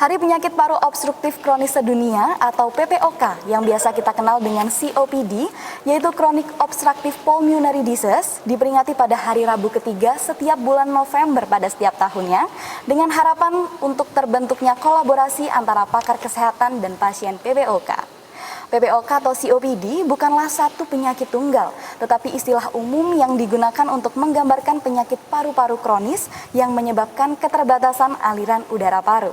Hari Penyakit Paru Obstruktif Kronis Sedunia atau PPOK yang biasa kita kenal dengan COPD, yaitu Chronic Obstructive Pulmonary Disease, diperingati pada hari Rabu ketiga setiap bulan November pada setiap tahunnya, dengan harapan untuk terbentuknya kolaborasi antara pakar kesehatan dan pasien PPOK. PPOK atau COPD bukanlah satu penyakit tunggal, tetapi istilah umum yang digunakan untuk menggambarkan penyakit paru-paru kronis yang menyebabkan keterbatasan aliran udara paru.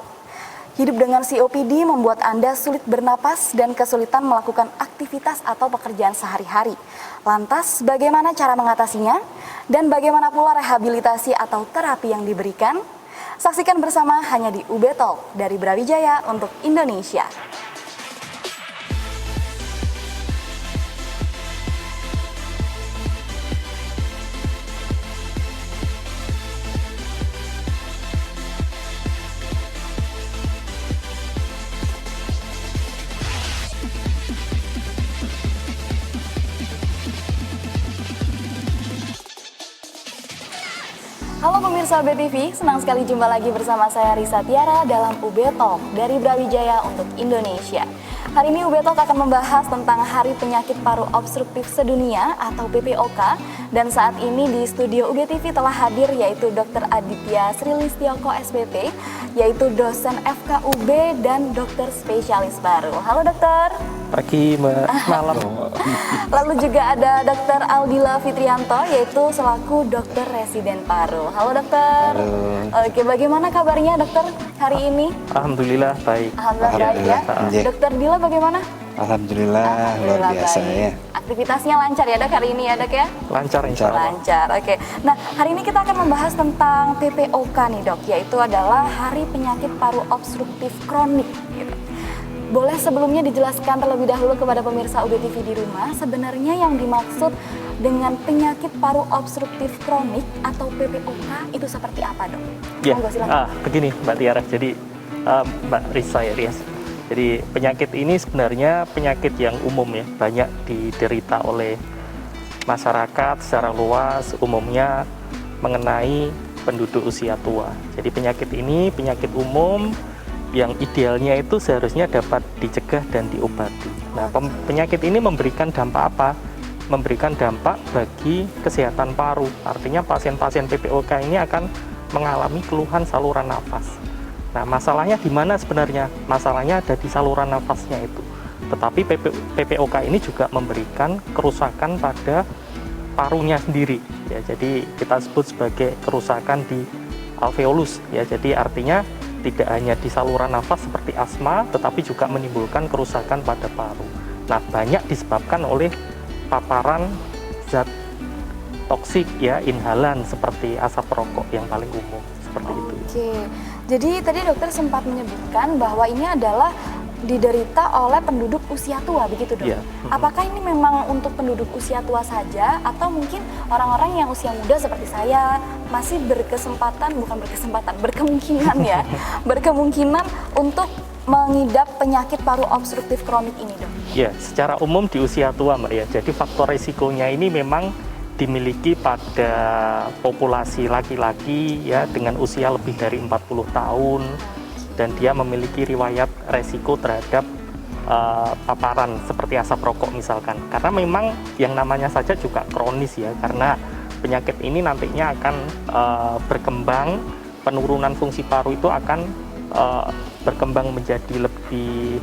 Hidup dengan COPD membuat Anda sulit bernapas dan kesulitan melakukan aktivitas atau pekerjaan sehari-hari. Lantas, bagaimana cara mengatasinya? Dan bagaimana pula rehabilitasi atau terapi yang diberikan? Saksikan bersama hanya di UB Talk dari Brawijaya untuk Indonesia. Halo pemirsa UB TV, senang sekali jumpa lagi bersama saya Risa Tiara dalam UB Talk dari Brawijaya untuk Indonesia. Hari ini UB Talk akan membahas tentang Hari Penyakit Paru Obstruktif Sedunia atau PPOK, dan saat ini di studio UB TV telah hadir yaitu Dr. Aditya Srilistionko SPP, yaitu dosen FKUB dan dokter spesialis paru. Halo dokter. Pagi, Mbak. Malam. Lalu juga ada Dr. Aldila Fitrianto, yaitu selaku dokter residen paru. Halo dokter. Halo. Oke, bagaimana kabarnya dokter hari ini? Alhamdulillah baik. Alhamdulillah baik ya. Dokter Dila bagaimana? Alhamdulillah luar biasa baik. ya. Aktivitasnya lancar ya dok hari ini ya dok ya? Lancar insya Allah. Lancar, oke. Nah hari ini kita akan membahas tentang PPOK nih dok, yaitu adalah Hari Penyakit Paru Obstruktif Kronik gitu. Boleh sebelumnya dijelaskan terlebih dahulu kepada pemirsa UB TV di rumah, sebenarnya yang dimaksud dengan penyakit paru obstruktif kronik atau PPOK itu seperti apa dok? Ya, Silakan. begini Mbak Tiara, jadi Mbak Risa ya Rias. Jadi penyakit ini sebenarnya penyakit yang umum ya, banyak diderita oleh masyarakat secara luas, umumnya mengenai penduduk usia tua. Jadi penyakit ini penyakit umum yang idealnya itu seharusnya dapat dicegah dan diobati. Nah, penyakit ini memberikan dampak apa? Memberikan dampak bagi kesehatan paru. Artinya pasien-pasien PPOK ini akan mengalami keluhan saluran nafas. Nah, masalahnya di mana sebenarnya? Masalahnya ada di saluran nafasnya itu. Tetapi PPOK ini juga memberikan kerusakan pada parunya sendiri. Ya, jadi kita sebut sebagai kerusakan di alveolus. Ya, jadi artinya tidak hanya di saluran nafas seperti asma, tetapi juga menimbulkan kerusakan pada paru. Nah, banyak disebabkan oleh paparan zat toksik ya, inhalan seperti asap rokok yang paling umum seperti itu. Oke, jadi tadi dokter sempat menyebutkan bahwa ini adalah diderita oleh penduduk usia tua, begitu dok? Ya. Apakah ini memang untuk penduduk usia tua saja, atau mungkin orang-orang yang usia muda seperti saya masih berkemungkinan ya, berkemungkinan untuk mengidap penyakit paru obstruktif kronik ini dok? Ya, secara umum di usia tua Mbak ya, jadi faktor risikonya ini memang dimiliki pada populasi laki-laki ya dengan usia lebih dari 40 tahun, dan dia memiliki riwayat resiko terhadap paparan seperti asap rokok misalkan. Karena memang yang namanya saja juga kronis ya, karena penyakit ini nantinya akan berkembang, penurunan fungsi paru itu akan berkembang menjadi lebih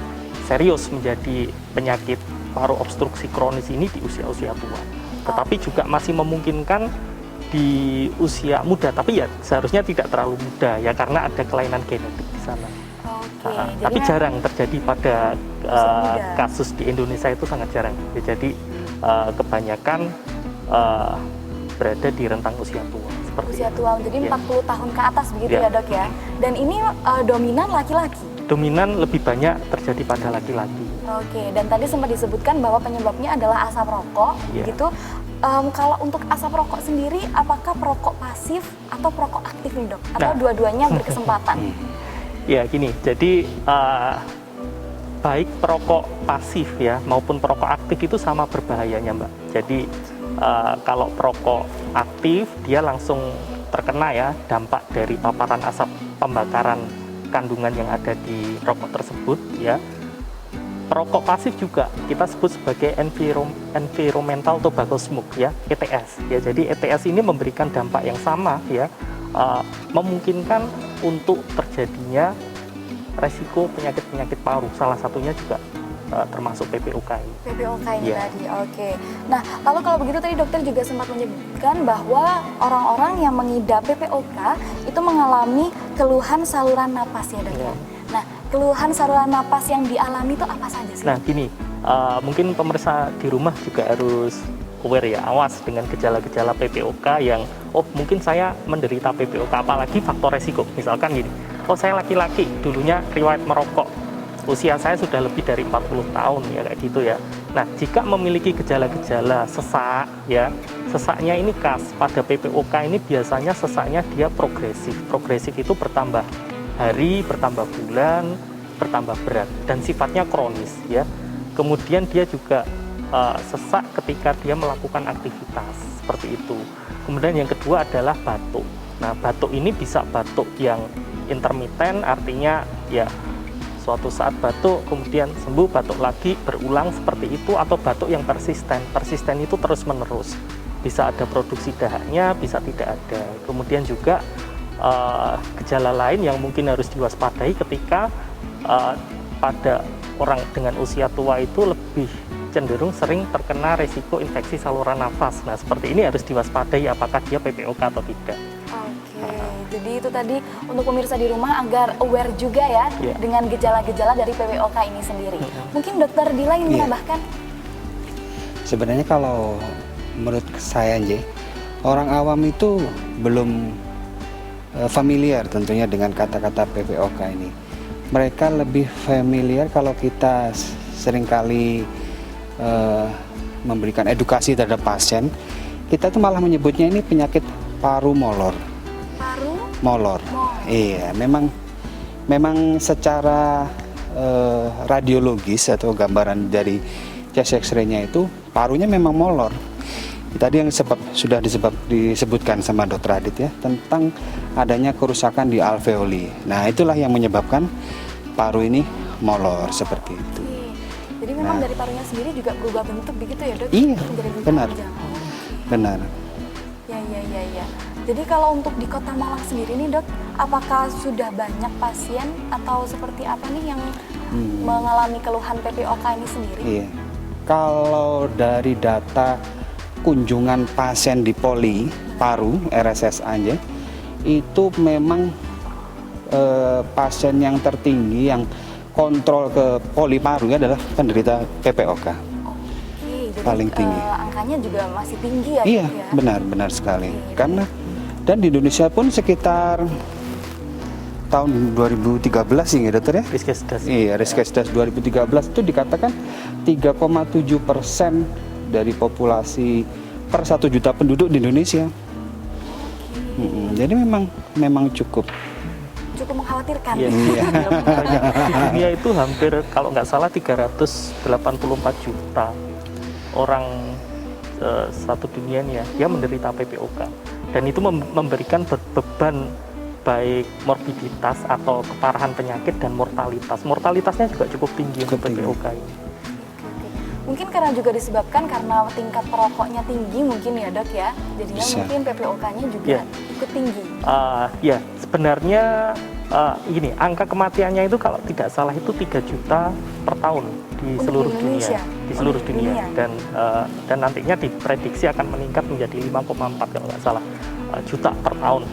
serius, menjadi penyakit paru obstruksi kronis ini di usia-usia tua. Tetapi juga masih memungkinkan di usia muda, tapi ya seharusnya tidak terlalu muda ya, karena ada kelainan genetik di sana. Tapi jarang terjadi pada kasus di Indonesia, itu sangat jarang. Ya, jadi kebanyakan berada di rentang usia tua. Usia tua, jadi 40 tahun ke atas begitu ya dok ya. Dan ini dominan laki-laki? Dominan lebih banyak terjadi pada laki-laki. Oke, dan tadi sempat disebutkan bahwa penyebabnya adalah asap rokok, gitu. Kalau untuk asap rokok sendiri, apakah perokok pasif atau perokok aktif nih dok? Atau dua-duanya berkesempatan? Ya gini, jadi baik perokok pasif ya maupun perokok aktif itu sama berbahayanya Mbak. Jadi kalau perokok aktif dia langsung terkena ya dampak dari paparan asap pembakaran kandungan yang ada di rokok tersebut ya. Perokok pasif juga kita sebut sebagai environmental tobacco smoke ya, ETS ya. Jadi ETS ini memberikan dampak yang sama ya, memungkinkan untuk terjadinya resiko penyakit-penyakit paru, salah satunya juga termasuk PPOK ini. PPOK ini Ya. tadi, oke. Nah, lalu kalau begitu tadi dokter juga sempat menyebutkan bahwa orang-orang yang mengidap PPOK itu mengalami keluhan saluran napas ya dok. Ya. Nah, keluhan saluran napas yang dialami itu apa saja sih? Nah gini, mungkin pemirsa di rumah juga harus aware ya, awas dengan gejala-gejala PPOK yang mungkin saya menderita PPOK, apalagi faktor resiko. Misalkan gini, saya laki-laki dulunya riwayat merokok, usia saya sudah lebih dari 40 tahun ya kayak gitu ya. Nah jika memiliki gejala-gejala sesak ya, sesaknya ini khas pada PPOK ini biasanya sesaknya dia progresif itu bertambah hari, bertambah bulan, bertambah berat dan sifatnya kronis ya. Kemudian dia juga sesak ketika dia melakukan aktivitas seperti itu. Kemudian yang kedua adalah batuk. Nah batuk ini bisa batuk yang intermiten, artinya ya suatu saat batuk kemudian sembuh, batuk lagi berulang seperti itu, atau batuk yang persisten itu terus menerus, bisa ada produksi dahaknya, bisa tidak ada. Kemudian juga gejala lain yang mungkin harus diwaspadai ketika pada orang dengan usia tua itu lebih cenderung sering terkena resiko infeksi saluran nafas. Nah seperti ini harus diwaspadai apakah dia PPOK atau tidak. Oke, jadi itu tadi untuk pemirsa di rumah agar aware juga ya dengan gejala-gejala dari PPOK ini sendiri. Mungkin dokter Dila ingin menambahkan? Sebenarnya kalau menurut saya orang awam itu belum familiar tentunya dengan kata-kata PPOK ini. Mereka lebih familiar kalau kita seringkali memberikan edukasi terhadap pasien, kita tuh malah menyebutnya ini penyakit paru molor. Paru molor. Iya, memang secara radiologis atau gambaran dari chest X-ray-nya itu parunya memang molor. Tadi yang sudah disebutkan sama Dr. Adit ya, tentang adanya kerusakan di alveoli. Nah itulah yang menyebabkan paru ini molor seperti itu. Jadi memang dari parunya sendiri juga berubah bentuk begitu ya dok? Iya, Menjadi bentuk benar. panjang. Benar. Ya. Jadi kalau untuk di Kota Malang sendiri nih dok, apakah sudah banyak pasien atau seperti apa nih yang mengalami keluhan PPOK ini sendiri? Iya. Kalau dari data kunjungan pasien di poli paru RSSA aja, itu memang pasien yang tertinggi yang kontrol ke poli paru adalah penderita PPOK. Oke, jadi Paling tinggi. angkanya juga masih tinggi ya? Iya, dok, ya? benar sekali. Karena dan di Indonesia pun sekitar tahun 2013 sih ya dokter ya? Riskesdas. Iya, Riskesdas 2013 itu dikatakan 3,7% dari populasi per 1 juta penduduk di Indonesia. Jadi memang cukup mengkhawatirkan. Iya. Di dunia itu hampir kalau nggak salah 384 juta orang satu dunia nih ya, dia menderita PPOK, dan itu memberikan beban baik morbiditas atau keparahan penyakit dan mortalitasnya juga cukup tinggi untuk PPOK ini. Mungkin karena juga disebabkan karena tingkat perokoknya tinggi mungkin ya dok ya, jadinya Bisa. mungkin PPOK-nya juga ikut tinggi. Ya sebenarnya ini angka kematiannya itu kalau tidak salah itu 3 juta per tahun di Untuk seluruh Indonesia? dunia, di seluruh Untuk dunia, dunia. dan nantinya diprediksi akan meningkat menjadi 5,4 kalau nggak salah juta per tahun.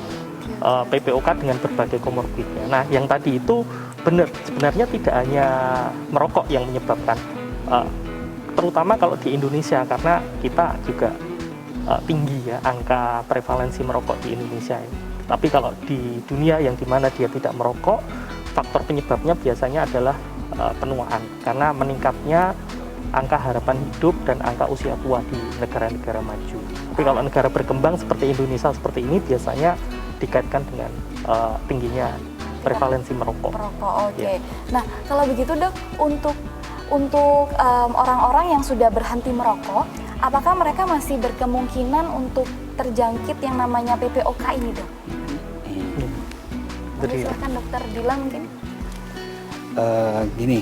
PPOK dengan berbagai komorbidnya. Nah, yang tadi itu benar, sebenarnya tidak hanya merokok yang menyebabkan, terutama kalau di Indonesia karena kita juga tinggi ya angka prevalensi merokok di Indonesia. Tapi kalau di dunia yang dimana dia tidak merokok, faktor penyebabnya biasanya adalah penuaan karena meningkatnya angka harapan hidup dan angka usia tua di negara-negara maju. Tapi kalau negara berkembang seperti Indonesia seperti ini biasanya dikaitkan dengan tingginya prevalensi merokok. Oke. Ya. Nah, kalau begitu dok, untuk orang-orang yang sudah berhenti merokok, apakah mereka masih berkemungkinan untuk terjangkit yang namanya PPOK ini dok? Jadi Silakan dokter Dila mungkin. Gini,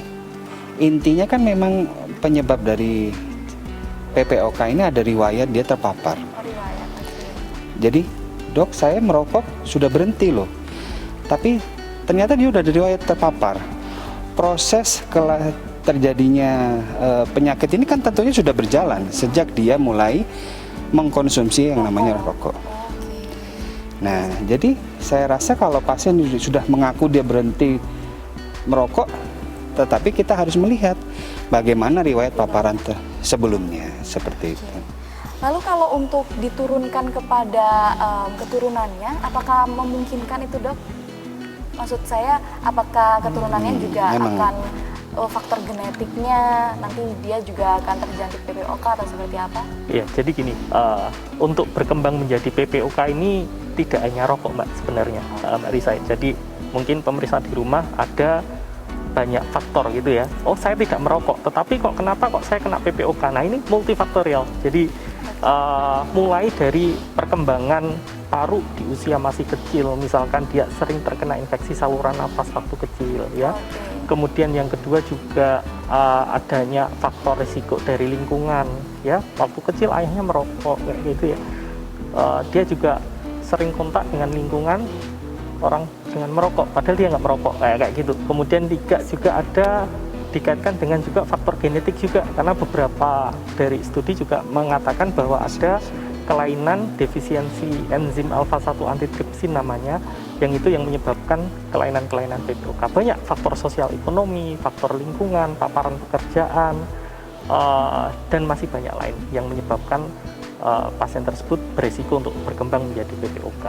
intinya kan memang penyebab dari PPOK ini ada riwayat dia terpapar. Riwayat. Jadi, dok, saya merokok sudah berhenti loh. Tapi ternyata dia udah ada riwayat terpapar. Proses terjadinya penyakit ini kan tentunya sudah berjalan sejak dia mulai mengkonsumsi yang namanya rokok. Nah, jadi saya rasa kalau pasien sudah mengaku dia berhenti merokok, tetapi kita harus melihat bagaimana riwayat paparan sebelumnya, seperti itu. Lalu kalau untuk diturunkan kepada keturunannya, apakah memungkinkan itu, dok? Maksud saya, apakah keturunannya juga memang. akan faktor genetiknya, nanti dia juga akan terjangkit PPOK atau seperti apa? ya, jadi gini, untuk berkembang menjadi PPOK ini tidak hanya rokok, Mbak, sebenarnya, Mbak Risa. Jadi mungkin pemirsa di rumah ada banyak faktor gitu ya. Oh, saya tidak merokok, tetapi kok kenapa kok saya kena PPOK? Nah, ini multifaktorial. Jadi mulai dari perkembangan paru di usia masih kecil, misalkan dia sering terkena infeksi saluran nafas waktu kecil, ya. Kemudian yang kedua juga adanya faktor risiko dari lingkungan, ya. Waktu kecil ayahnya merokok kayak gitu ya. Dia juga sering kontak dengan lingkungan orang dengan merokok, padahal dia nggak merokok kayak gitu. Kemudian juga ada dikaitkan dengan juga faktor genetik juga, karena beberapa dari studi juga mengatakan bahwa ada kelainan defisiensi enzim alfa-1 antitripsin namanya, yang itu yang menyebabkan kelainan-kelainan PPOK. Banyak faktor sosial ekonomi, faktor lingkungan, paparan pekerjaan, dan masih banyak lain yang menyebabkan pasien tersebut berisiko untuk berkembang menjadi PPOK.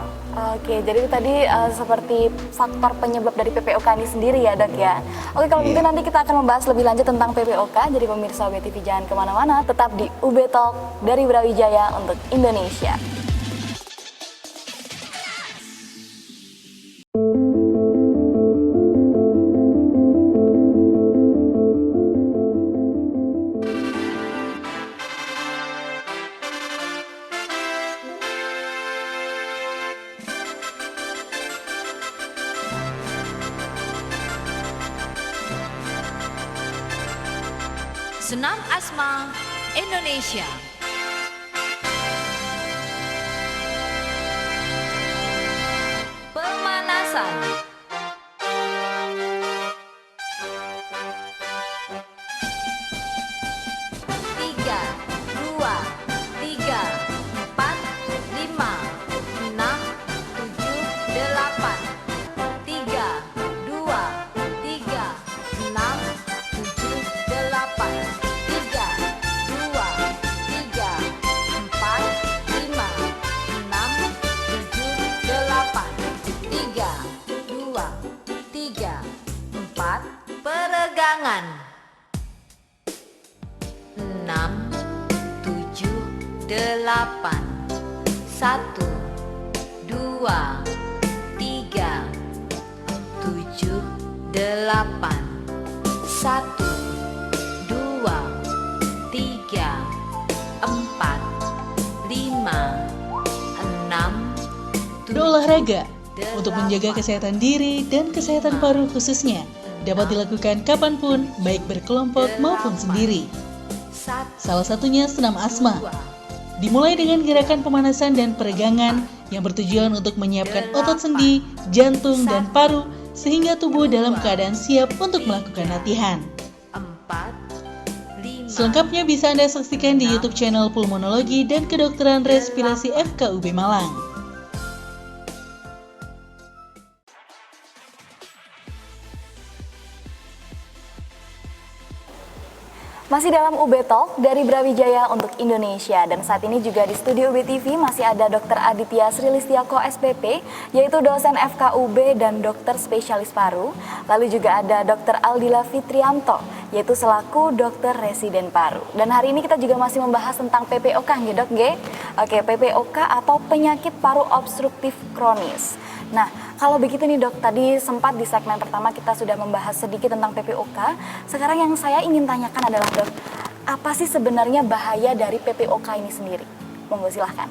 Oke, jadi itu tadi seperti faktor penyebab dari PPOK ini sendiri ya, dok ya. Oke, kalau begitu nanti kita akan membahas lebih lanjut tentang PPOK. Jadi pemirsa UB TV jangan kemana-mana, tetap di UB Talk dari Brawijaya untuk Indonesia. Senam Asma Indonesia. Pemanasan. 8, 1, 2, 3, 4, 5, 6, 7, 8, Berolahraga untuk menjaga kesehatan diri dan kesehatan paru khususnya dapat dilakukan kapanpun, baik berkelompok maupun sendiri. Salah satunya senam asma. Dimulai dengan gerakan pemanasan dan peregangan yang bertujuan untuk menyiapkan otot sendi, jantung, dan paru sehingga tubuh dalam keadaan siap untuk melakukan latihan. Selengkapnya bisa Anda saksikan di YouTube channel Pulmonologi dan Kedokteran Respirasi FKUB Malang. Masih dalam UB Talk dari Brawijaya untuk Indonesia, dan saat ini juga di studio UB TV masih ada Dr. Aditya Srilistiako SPP, yaitu dosen FKUB dan dokter spesialis paru. Lalu juga ada Dr. Aldila Fitrianto, yaitu selaku dokter residen paru. Dan hari ini kita juga masih membahas tentang PPOK, nggih Dok, nggih? Oke, PPOK atau penyakit paru obstruktif kronis. Nah, kalau begitu nih Dok, tadi sempat di segmen pertama kita sudah membahas sedikit tentang PPOK. Sekarang yang saya ingin tanyakan adalah Dok, apa sih sebenarnya bahaya dari PPOK ini sendiri? Monggo silahkan.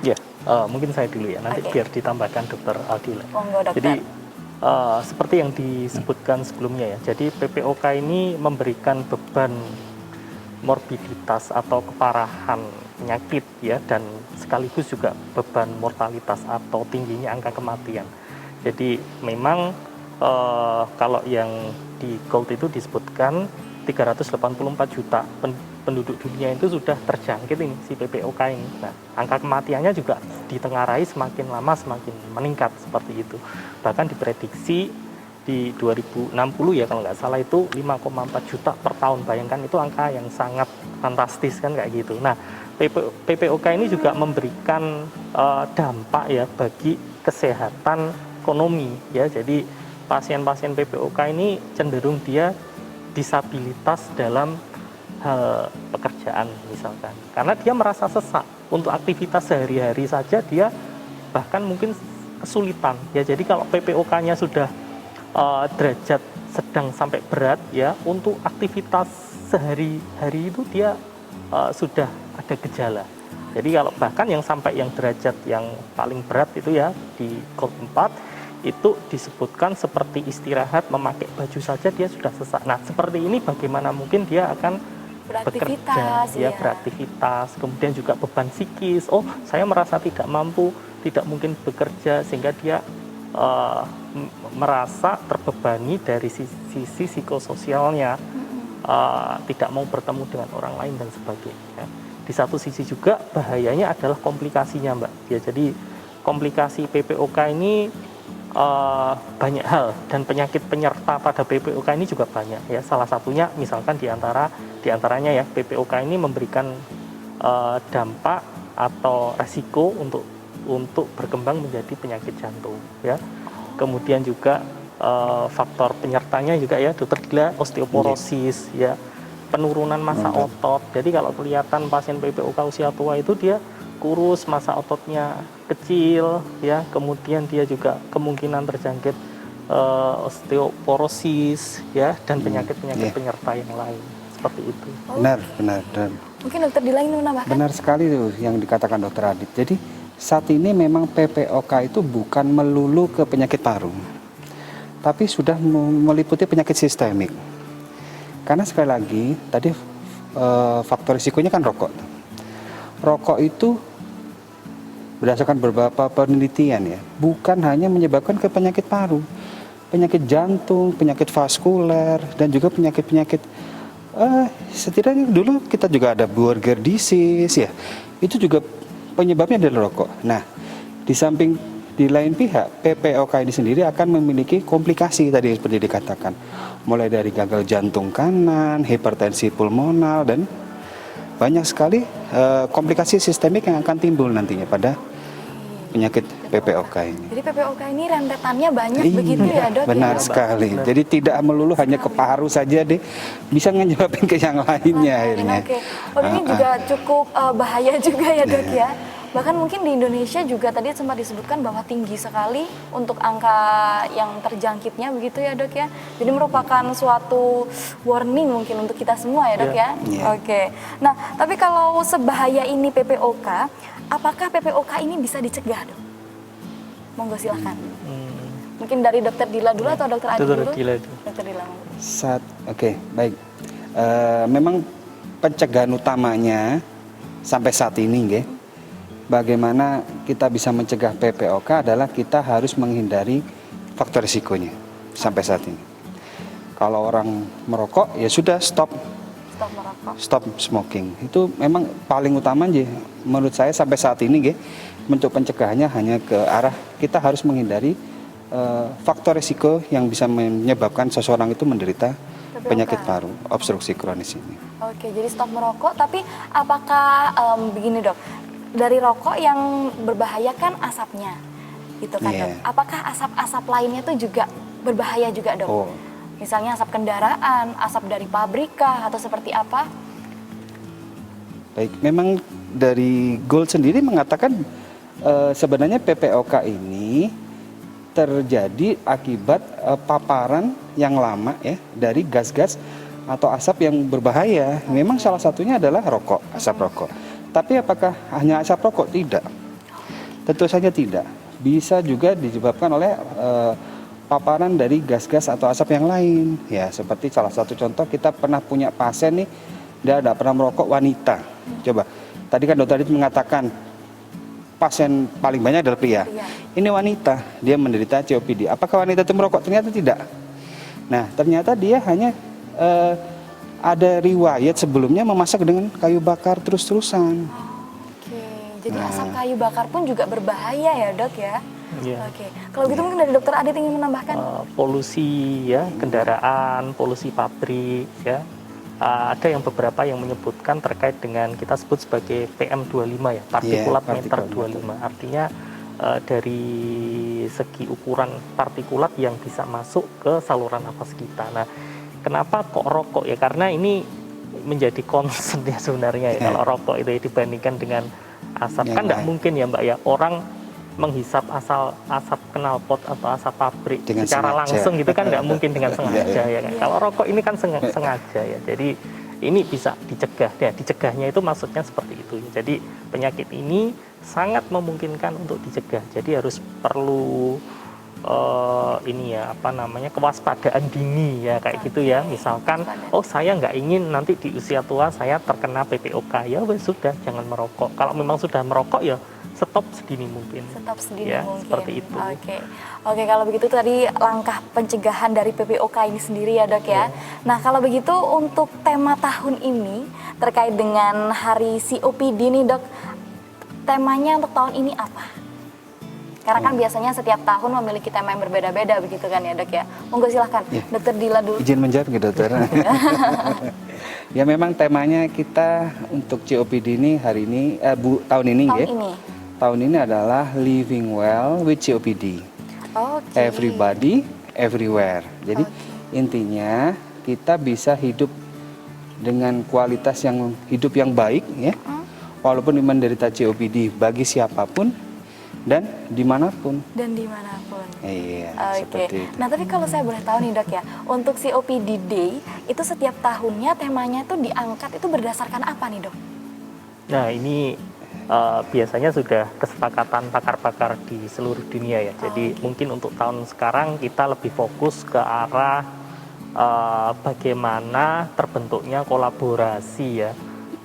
Ya, mungkin saya dulu ya, nanti biar ditambahkan Dokter Aldila. Monggo Dokter. Jadi seperti yang disebutkan sebelumnya ya. Jadi PPOK ini memberikan beban morbiditas atau keparahan penyakit ya, dan sekaligus juga beban mortalitas atau tingginya angka kematian. Jadi memang kalau yang di Gold itu disebutkan 384 juta penduduk dunia itu sudah terjangkit ini si PPOK ini. Nah, angka kematiannya juga ditengarai semakin lama semakin meningkat seperti itu. Bahkan diprediksi di 2060 ya kalau nggak salah itu 5,4 juta per tahun. Bayangkan itu angka yang sangat fantastis kan kayak gitu. Nah, PPOK ini juga memberikan dampak ya bagi kesehatan ekonomi ya. Jadi pasien-pasien PPOK ini cenderung dia disabilitas dalam hal pekerjaan misalkan. Karena dia merasa sesak untuk aktivitas sehari-hari saja dia bahkan mungkin kesulitan ya. Jadi kalau PPOK-nya sudah derajat sedang sampai berat ya, untuk aktivitas sehari-hari itu dia sudah ada gejala. Jadi kalau bahkan yang sampai yang derajat yang paling berat itu ya di Gold 4 itu disebutkan seperti istirahat memakai baju saja dia sudah sesak. Nah, seperti ini bagaimana mungkin dia akan bekerja ya, beraktivitas, kemudian juga beban psikis. Oh, saya merasa tidak mampu, tidak mungkin bekerja, sehingga dia merasa terbebani dari sisi psikososialnya, tidak mau bertemu dengan orang lain dan sebagainya. Di satu sisi juga bahayanya adalah komplikasinya, Mbak. Ya, jadi komplikasi PPOK ini banyak hal, dan penyakit penyerta pada PPOK ini juga banyak ya. Salah satunya misalkan diantaranya ya PPOK ini memberikan dampak atau resiko untuk berkembang menjadi penyakit jantung ya. Kemudian juga faktor penyertanya juga ya, Dokter Dila, osteoporosis ya, penurunan massa otot. Jadi kalau kelihatan pasien PPOK usia tua itu dia kurus, massa ototnya kecil ya, kemudian dia juga kemungkinan terjangkit osteoporosis ya, dan penyakit-penyakit penyerta yang lain seperti itu. Benar. Mungkin Dokter Dila ingin menambahkan? Benar sekali tuh yang dikatakan Dokter Adit. Jadi saat ini memang PPOK itu bukan melulu ke penyakit paru, tapi sudah meliputi penyakit sistemik. Karena sekali lagi tadi faktor risikonya kan rokok. Rokok itu berdasarkan beberapa penelitian ya, bukan hanya menyebabkan ke penyakit paru, penyakit jantung, penyakit vaskuler, dan juga penyakit-penyakit setidaknya dulu kita juga ada burger disease ya, itu juga penyebabnya adalah rokok. Nah, di lain pihak PPOK ini sendiri akan memiliki komplikasi tadi seperti dikatakan, mulai dari gagal jantung kanan, hipertensi pulmonal, dan banyak sekali komplikasi sistemik yang akan timbul nantinya pada penyakit PPOK ini. Jadi PPOK ini rentetannya banyak begitu ya, Dok? Benar ya? sekali. Benar. Jadi tidak melulu hanya ke paru saja deh, bisa menyebabkan ke yang lainnya akhirnya. Oke. Oh, ini juga cukup bahaya juga ya, Dok ya. Bahkan mungkin di Indonesia juga tadi sempat disebutkan bahwa tinggi sekali untuk angka yang terjangkitnya begitu ya, Dok ya. Jadi merupakan suatu warning mungkin untuk kita semua ya, Dok ya. Oke. Nah, tapi kalau sebahaya ini PPOK, apakah PPOK ini bisa dicegah, Dok? Monggo silahkan. Mungkin dari Dokter Dila dulu atau Dokter Adi dulu? Dokter Dila. Oke, baik. Memang pencegahan utamanya sampai saat ini, bagaimana kita bisa mencegah PPOK adalah kita harus menghindari faktor risikonya sampai saat ini. Kalau orang merokok, ya sudah stop merokok. Stop smoking. Itu memang paling utama aja menurut saya sampai saat ini, bentuk pencegahannya hanya ke arah kita harus menghindari faktor risiko yang bisa menyebabkan seseorang itu menderita penyakit paru, obstruksi kronis ini. Oke, jadi stop merokok. Tapi apakah begini, Dok? Dari rokok yang berbahaya kan asapnya, gitu kan, Dok? Apakah asap-asap lainnya tuh juga berbahaya juga, Dok? Misalnya asap kendaraan, asap dari pabrikah, atau seperti apa? Baik, memang dari Gold sendiri mengatakan sebenarnya PPOK ini terjadi akibat paparan yang lama ya dari gas-gas atau asap yang berbahaya. Memang salah satunya adalah rokok, asap rokok. Tapi apakah hanya asap rokok? Tidak. Tentu saja tidak. Bisa juga disebabkan oleh paparan dari gas-gas atau asap yang lain. Ya, seperti salah satu contoh kita pernah punya pasien nih, dia tidak pernah merokok, wanita. Coba, tadi kan dokter itu mengatakan pasien paling banyak adalah pria. Ini wanita, dia menderita COPD. Apakah wanita itu merokok? Ternyata tidak. Nah, ternyata dia hanya ada riwayat sebelumnya memasak dengan kayu bakar terus-terusan. Oke, jadi asap kayu bakar pun juga berbahaya ya dok ya? Iya. Oke, kalau gitu mungkin dari dokter Adit ingin menambahkan? Polusi ya, kendaraan, polusi pabrik ya. Ada yang beberapa yang menyebutkan terkait dengan kita sebut sebagai PM25 ya, partikulat meter 25. Artinya dari segi ukuran partikulat yang bisa masuk ke saluran nafas kita. Nah, kenapa kok rokok ya? Karena ini menjadi concern ya sebenarnya ya. Kalau rokok itu dibandingkan dengan asap kan tidak mungkin ya Mbak ya, orang menghisap asap knalpot atau asap pabrik dengan secara sengaja. langsung gitu kan nggak mungkin dengan sengaja ya kan. Kalau rokok ini kan sengaja ya. Jadi ini bisa dicegah ya. Dicegahnya itu maksudnya seperti itu. Jadi penyakit ini sangat memungkinkan untuk dicegah. Jadi harus perlu ini ya kewaspadaan dini ya kayak gitu ya. Misalkan saya nggak ingin nanti di usia tua saya terkena PPOK, ya wes sudah jangan merokok. Kalau memang sudah merokok ya stop sedini mungkin. Stop sedini ya, mungkin. Seperti itu. Oke, kalau begitu tadi langkah pencegahan dari PPOK ini sendiri ya dok ya. Nah kalau begitu untuk tema tahun ini terkait dengan hari COPD nih dok, temanya untuk tahun ini apa? Karena kan biasanya setiap tahun memiliki tema yang berbeda-beda begitu kan ya dok ya. Monggo silahkan dokter Dila dulu. Izin menjawab gitu dokter. Ya memang temanya kita untuk COPD ini hari ini tahun ini ya. Tahun ini adalah Living Well with COPD. Everybody, everywhere. Jadi intinya kita bisa hidup dengan kualitas hidup yang baik ya. Walaupun menderita COPD bagi siapapun dan dimanapun. Iya, seperti itu. Nah tapi kalau saya boleh tahu nih dok ya, untuk COPD Day itu setiap tahunnya temanya itu diangkat itu berdasarkan apa nih dok? Nah ini biasanya sudah kesepakatan pakar-pakar di seluruh dunia ya. Jadi mungkin untuk tahun sekarang kita lebih fokus ke arah bagaimana terbentuknya kolaborasi ya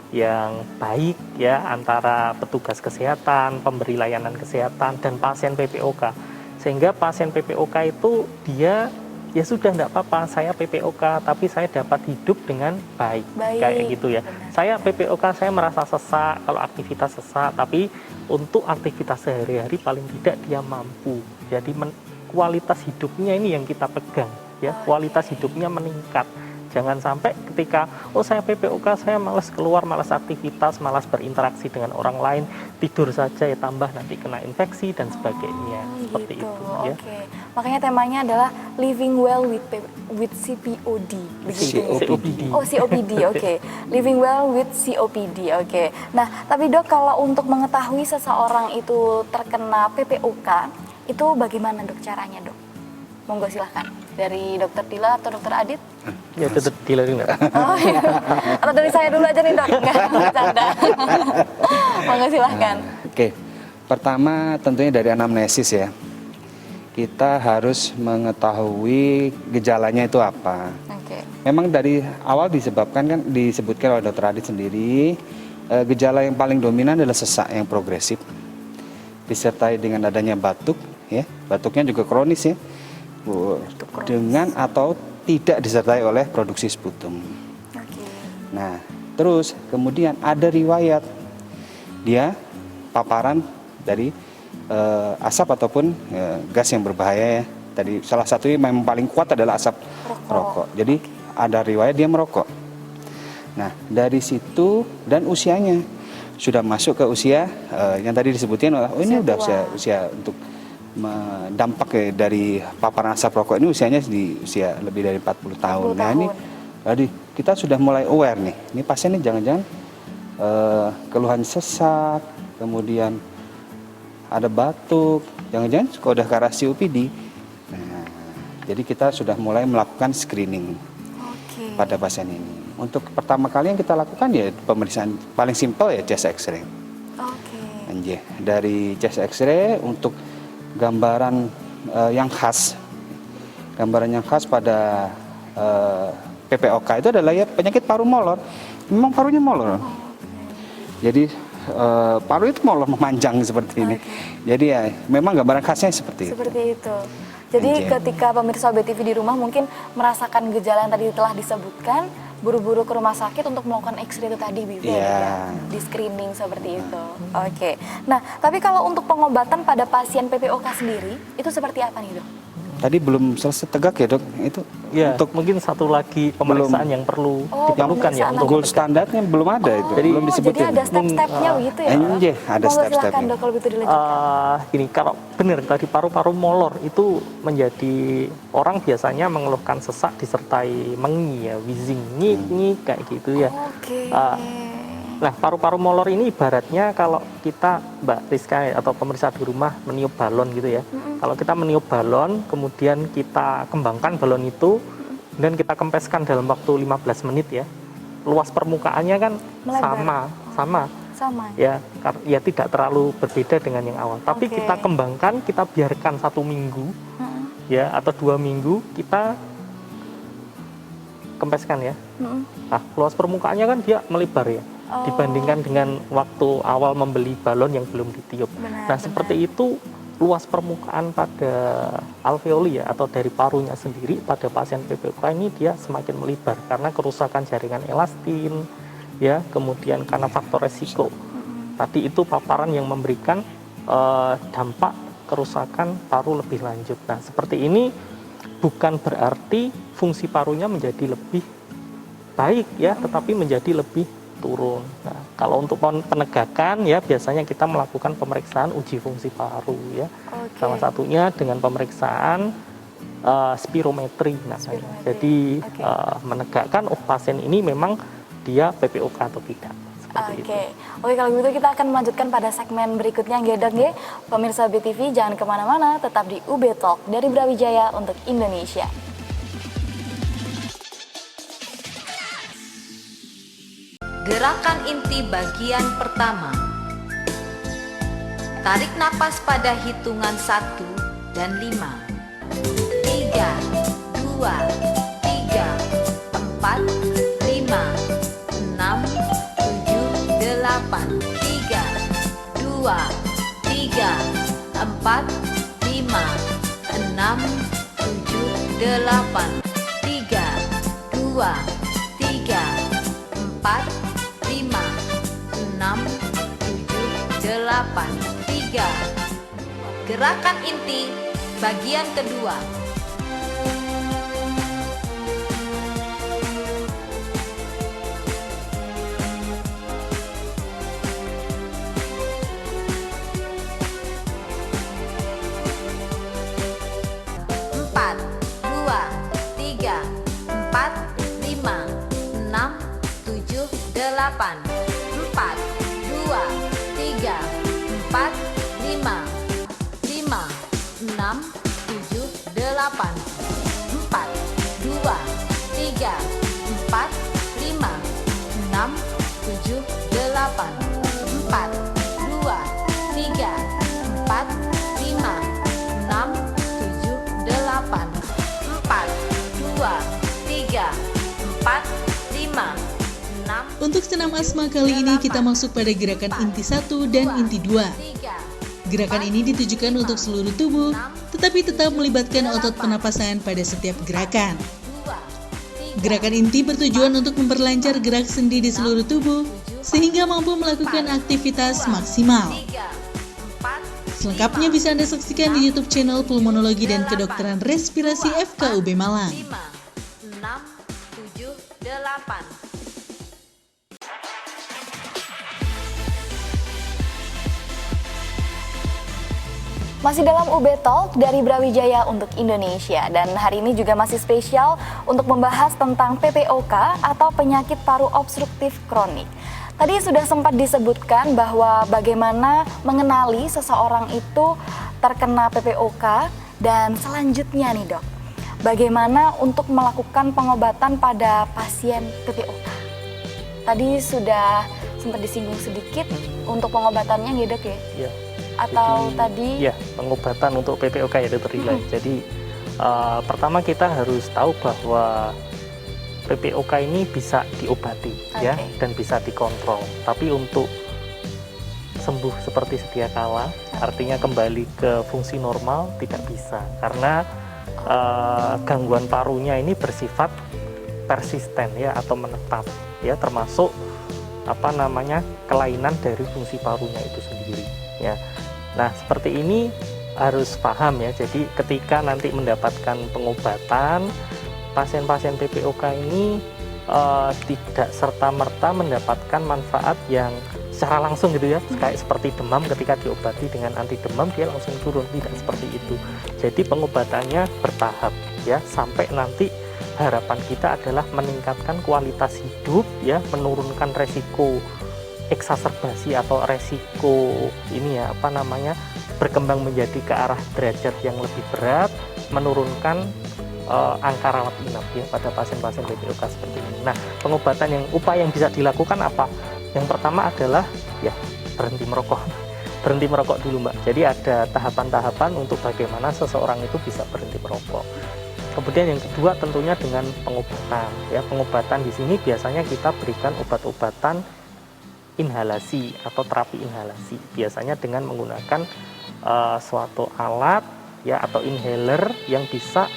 yang baik ya antara petugas kesehatan, pemberi layanan kesehatan dan pasien PPOK. Sehingga pasien PPOK itu dia ya sudah enggak apa-apa, saya PPOK tapi saya dapat hidup dengan baik. Kayak gitu ya. Benar. Saya PPOK saya merasa sesak kalau aktivitas sesak, tapi untuk aktivitas sehari-hari paling tidak dia mampu. Jadi kualitas hidupnya ini yang kita pegang ya, kualitas hidupnya meningkat. Jangan sampai ketika saya PPOK saya malas keluar, malas aktivitas, malas berinteraksi dengan orang lain, tidur saja ya tambah nanti kena infeksi dan sebagainya. Seperti itu ya. Makanya temanya adalah Living Well with COPD. COPD. COPD. Living Well with COPD. Nah, tapi dok kalau untuk mengetahui seseorang itu terkena PPOK, itu bagaimana dok caranya dok? Monggo silahkan. Dari dokter Dila atau dokter Adit? Ya dokter Dila dulu. Atau dari saya dulu aja nih dok? Enggak, bercanda. Monggo silahkan. Pertama tentunya dari anamnesis ya. Kita harus mengetahui gejalanya itu apa. Memang dari awal disebutkan oleh dokter Adit sendiri, gejala yang paling dominan adalah sesak yang progresif, disertai dengan adanya batuk, ya, batuknya juga kronis ya, dengan atau tidak disertai oleh produksi sputum. Nah, terus kemudian ada riwayat dia paparan dari asap ataupun gas yang berbahaya ya. Tadi salah satunya memang paling kuat adalah asap rokok. Jadi ada riwayat dia merokok. Nah, dari situ dan usianya sudah masuk ke usia yang tadi disebutin, ini udah usia untuk dampak dari paparan asap rokok ini usianya di usia lebih dari 40 tahun. Nah, ini jadi kita sudah mulai aware nih. Ini pasien ini jangan-jangan keluhan sesak, kemudian ada batuk, jangan-jangan udah ke arah COPD. Nah, jadi kita sudah mulai melakukan screening pada pasien ini. Untuk pertama kali yang kita lakukan ya pemeriksaan paling simpel ya chest X-ray. Dari chest X-ray untuk gambaran yang khas gambaran yang khas pada PPOK itu adalah ya penyakit paru molor. Memang parunya molor. Jadi paru itu molor memanjang seperti ini. Jadi ya memang gambaran khasnya seperti itu. Seperti itu. Jadi ketika pemirsa BTV di rumah mungkin merasakan gejala yang tadi telah disebutkan, buru-buru ke rumah sakit untuk melakukan X-ray itu tadi, ya, di screening seperti itu. Oke. Nah, tapi kalau untuk pengobatan pada pasien PPOK sendiri, itu seperti apa nih, Dok? Tadi belum selesai tegak ya, Dok? Itu Ya, untuk mungkin satu lagi pemeriksaan yang perlu diperlukan ya untuk gold standarnya belum ada itu. Jadi belum disebutin. Jadi ada step-stepnya begitu ya? Iya, ada step-stepnya. Silakan, Dok, kalau begitu dilanjutkan. Ini kalau benar tadi paru-paru molor itu menjadi orang biasanya mengeluhkan sesak disertai mengi ya, wheezing, nyik kayak gitu ya. Oke. Nah, paru-paru molor ini ibaratnya kalau kita, Mbak Rizka atau pemirsa di rumah meniup balon gitu ya. Kalau kita meniup balon, kemudian kita kembangkan balon itu, dan kita kempeskan dalam waktu 15 menit ya. Luas permukaannya kan sama. Ya tidak terlalu berbeda dengan yang awal. Tapi kita kembangkan, kita biarkan 1 minggu, ya atau 2 minggu, kita kempeskan ya. Nah, luas permukaannya kan dia melebar ya. Dibandingkan dengan waktu awal membeli balon yang belum ditiup. Seperti itu luas permukaan pada alveoli ya atau dari parunya sendiri pada pasien PPOK ini dia semakin melebar karena kerusakan jaringan elastin ya, kemudian karena faktor resiko. Tadi itu paparan yang memberikan dampak kerusakan paru lebih lanjut. Nah, seperti ini bukan berarti fungsi parunya menjadi lebih baik ya, tetapi menjadi lebih turun. Nah, kalau untuk penegakan ya biasanya kita melakukan pemeriksaan uji fungsi paru ya. Salah satunya dengan pemeriksaan spirometri namanya. Jadi menegakkan pasien ini memang dia PPOK atau tidak. Oke, kalau gitu kita akan melanjutkan pada segmen berikutnya nggih, Dok nggih. Pemirsa BTV jangan kemana-mana, tetap di UB Talk dari Brawijaya untuk Indonesia. Gerakan inti bagian pertama. Tarik napas pada hitungan 1 dan 5. 3, 2, 3, 4, 5, 6, 7, 8. 3, 2, 3, 4, 5, 6, 7, 8. 3, 2, 3, 4, 5, 6, 7, 8. 3. Gerakan inti bagian kedua. Delapan. 4, 2, 3, 4, 5, 5, 6, 7, 8. 4, 2, 3, 4, 5, 6, 7, 8. 4, 2, 3, 4, 5, 6, 7, 8. 4, 2, 3, 4, 5. Untuk senam asma kali ini kita masuk pada gerakan inti 1 dan inti 2. Gerakan ini ditujukan untuk seluruh tubuh, tetapi tetap melibatkan otot penapasan pada setiap gerakan. Gerakan inti bertujuan untuk memperlancar gerak sendi di seluruh tubuh, sehingga mampu melakukan aktivitas maksimal. Selengkapnya bisa Anda saksikan di YouTube channel Pulmonologi dan Kedokteran Respirasi FKUB Malang. 5, 6, 7, 8. Masih dalam UB Talk dari Brawijaya untuk Indonesia, dan hari ini juga masih spesial untuk membahas tentang PPOK atau penyakit paru obstruktif kronik. Tadi sudah sempat disebutkan bahwa bagaimana mengenali seseorang itu terkena PPOK, dan selanjutnya nih, Dok, bagaimana untuk melakukan pengobatan pada pasien PPOK. Tadi sudah sempat disinggung sedikit untuk pengobatannya nih, Dok ya? Iya. Atau jadi, tadi ya pengobatan untuk PPOK ya, Dokter Ila. Jadi Pertama kita harus tahu bahwa PPOK ini bisa diobati ya, dan bisa dikontrol. Tapi untuk sembuh seperti sedia kala, artinya kembali ke fungsi normal tidak bisa, karena gangguan parunya ini bersifat persisten ya, atau menetap ya, termasuk kelainan dari fungsi parunya itu sendiri ya. Nah, seperti ini harus paham ya. Jadi ketika nanti mendapatkan pengobatan, pasien-pasien PPOK ini tidak serta-merta mendapatkan manfaat yang secara langsung gitu ya, kayak seperti demam ketika diobati dengan anti demam dia langsung turun, tidak seperti itu. Jadi pengobatannya bertahap ya, sampai nanti harapan kita adalah meningkatkan kualitas hidup ya, menurunkan resiko eksaserbasi atau resiko ini ya, berkembang menjadi ke arah derajat yang lebih berat, menurunkan angka rawat inap ya pada pasien-pasien PPOK seperti ini. Nah, pengobatan upaya yang bisa dilakukan apa? Yang pertama adalah ya berhenti merokok. Berhenti merokok dulu, Mbak. Jadi ada tahapan-tahapan untuk bagaimana seseorang itu bisa berhenti merokok. Kemudian yang kedua tentunya dengan pengobatan ya. Pengobatan di sini biasanya kita berikan obat-obatan inhalasi atau terapi inhalasi. Biasanya dengan menggunakan suatu alat ya, atau inhaler yang bisa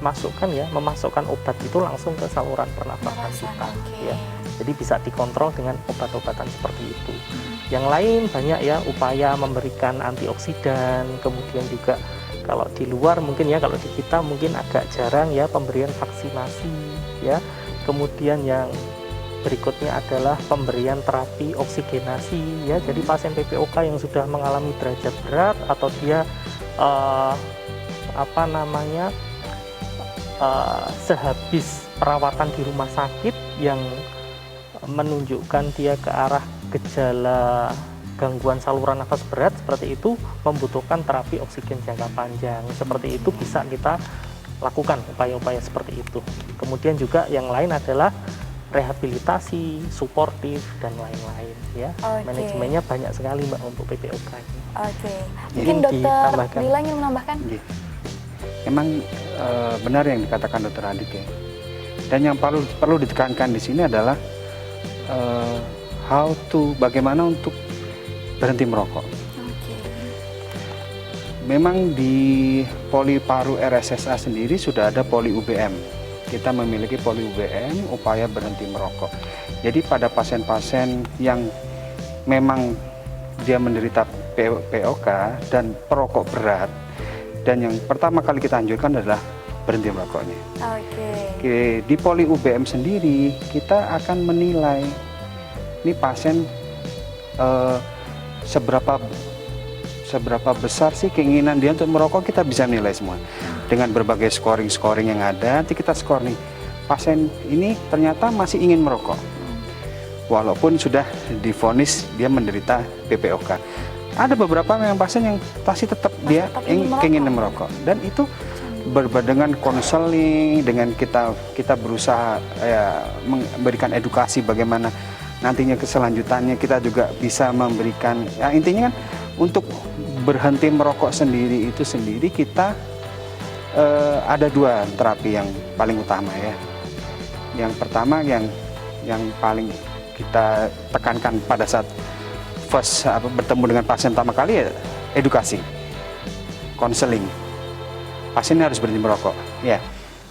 memasukkan obat itu langsung ke saluran pernafasan kita ya. Jadi bisa dikontrol dengan obat-obatan seperti itu. Yang lain banyak ya, upaya memberikan antioksidan, kemudian juga kalau di luar mungkin ya, kalau di kita mungkin agak jarang ya pemberian vaksinasi ya. Kemudian yang berikutnya adalah pemberian terapi oksigenasi ya. Jadi pasien PPOK yang sudah mengalami derajat berat atau dia sehabis perawatan di rumah sakit yang menunjukkan dia ke arah gejala gangguan saluran nafas berat seperti itu, membutuhkan terapi oksigen jangka panjang. Seperti itu bisa kita lakukan upaya-upaya seperti itu. Kemudian juga yang lain adalah rehabilitasi, suportif, dan lain-lain ya. Manajemennya banyak sekali, Mbak, untuk PPOK ini. Mungkin Dokter Lila ingin menambahkan? Memang benar yang dikatakan Dokter Adik ya. Dan yang perlu ditekankan di sini adalah bagaimana untuk berhenti merokok. Memang di Poli Paru RSSA sendiri sudah ada Poli UBM. Kita memiliki Poli UBM, upaya berhenti merokok. Jadi pada pasien-pasien yang memang dia menderita POK dan perokok berat, dan yang pertama kali kita anjurkan adalah berhenti merokoknya. Di Poli UBM sendiri kita akan menilai ini pasien seberapa besar sih keinginan dia untuk merokok. Kita bisa nilai semua dengan berbagai scoring yang ada. Nanti kita skor nih, pasien ini ternyata masih ingin merokok walaupun sudah divonis dia menderita PPOK. Ada beberapa yang pasien yang masih tetap dia ingin merokok, dan itu dengan konseling, dengan kita berusaha memberikan edukasi bagaimana nantinya keselanjutannya. Kita juga bisa memberikan intinya kan untuk berhenti merokok sendiri kita ada dua terapi yang paling utama ya. Yang pertama yang paling kita tekankan pada saat bertemu dengan pasien pertama kali ya edukasi, konseling. Pasien harus berhenti merokok ya.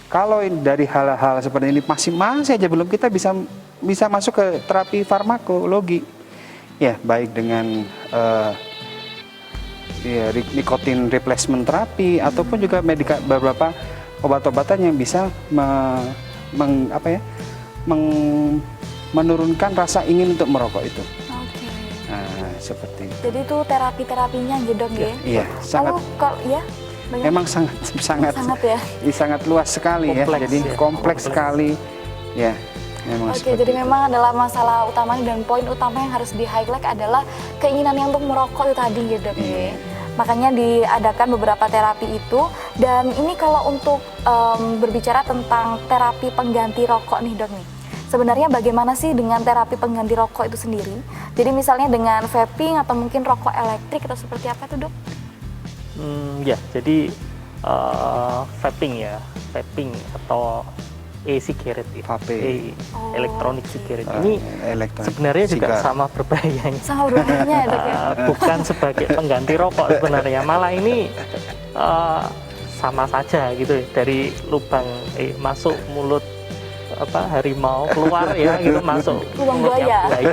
Kalau dari hal-hal seperti ini masih aja belum, kita bisa masuk ke terapi farmakologi ya, baik dengan nikotin replacement terapi ataupun juga beberapa obat-obatan yang bisa menurunkan rasa ingin untuk merokok itu. Nah, seperti itu. Jadi itu terapi-terapinya gitu, Dok ya? Iya, sangat. Memang sangat luas sekali ya. Jadi kompleks sekali ya. Jadi memang adalah masalah utamanya, dan poin utama yang harus di-highlight adalah keinginan yang untuk merokok itu tadi ya, Dok. Makanya diadakan beberapa terapi itu. Dan ini kalau untuk berbicara tentang terapi pengganti rokok nih, Dok nih. Sebenarnya bagaimana sih dengan terapi pengganti rokok itu sendiri? Jadi misalnya dengan vaping atau mungkin rokok elektrik atau seperti apa tuh, Dok? Ya, jadi vaping ya, vaping atau e-cigarette, Vape. elektronik cigarette ini Elektronik sebenarnya juga sigar. sama berbahayanya. Sama berbahayanya ya dok ya? Bukan sebagai pengganti rokok sebenarnya, malah ini sama saja gitu, dari lubang masuk mulut harimau, keluar ya gitu, masuk Lubang mulutnya buaya.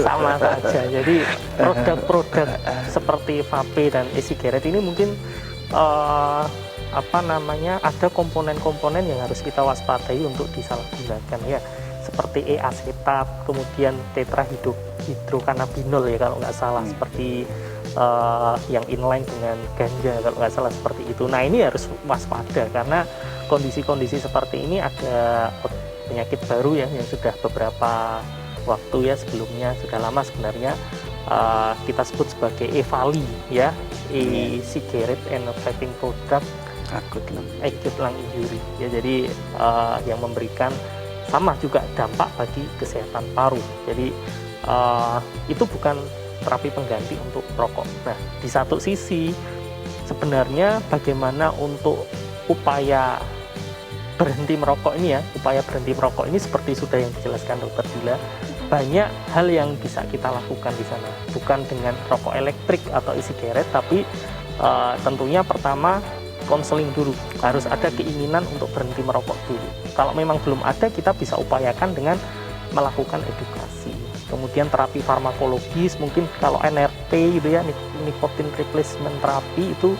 sama saja. Jadi produk-produk seperti vape dan e-cigarette ini mungkin ada komponen-komponen yang harus kita waspadai untuk disalahgunakan ya, seperti e-asetat, kemudian tetrahidrokannabinol ya kalau nggak salah, seperti yang inline dengan ganja kalau nggak salah seperti itu. Nah ini harus waspada karena kondisi-kondisi seperti ini ada penyakit baru ya yang sudah beberapa waktu ya sebelumnya, sudah lama sebenarnya, kita sebut sebagai EVALI ya, e-cigarette and vaping product acute lung injury ya. Jadi yang memberikan sama juga dampak bagi kesehatan paru. Jadi itu bukan terapi pengganti untuk rokok. Nah, di satu sisi sebenarnya bagaimana untuk upaya berhenti merokok ini ya, upaya berhenti merokok ini seperti sudah yang dijelaskan Dokter Dila, banyak hal yang bisa kita lakukan di sana. Bukan dengan rokok elektrik atau e-cigarette, tapi tentunya pertama konseling dulu, harus ada keinginan untuk berhenti merokok dulu. Kalau memang belum ada, kita bisa upayakan dengan melakukan edukasi. Kemudian terapi farmakologis, mungkin kalau NRT gitu ya, nicotine replacement therapy itu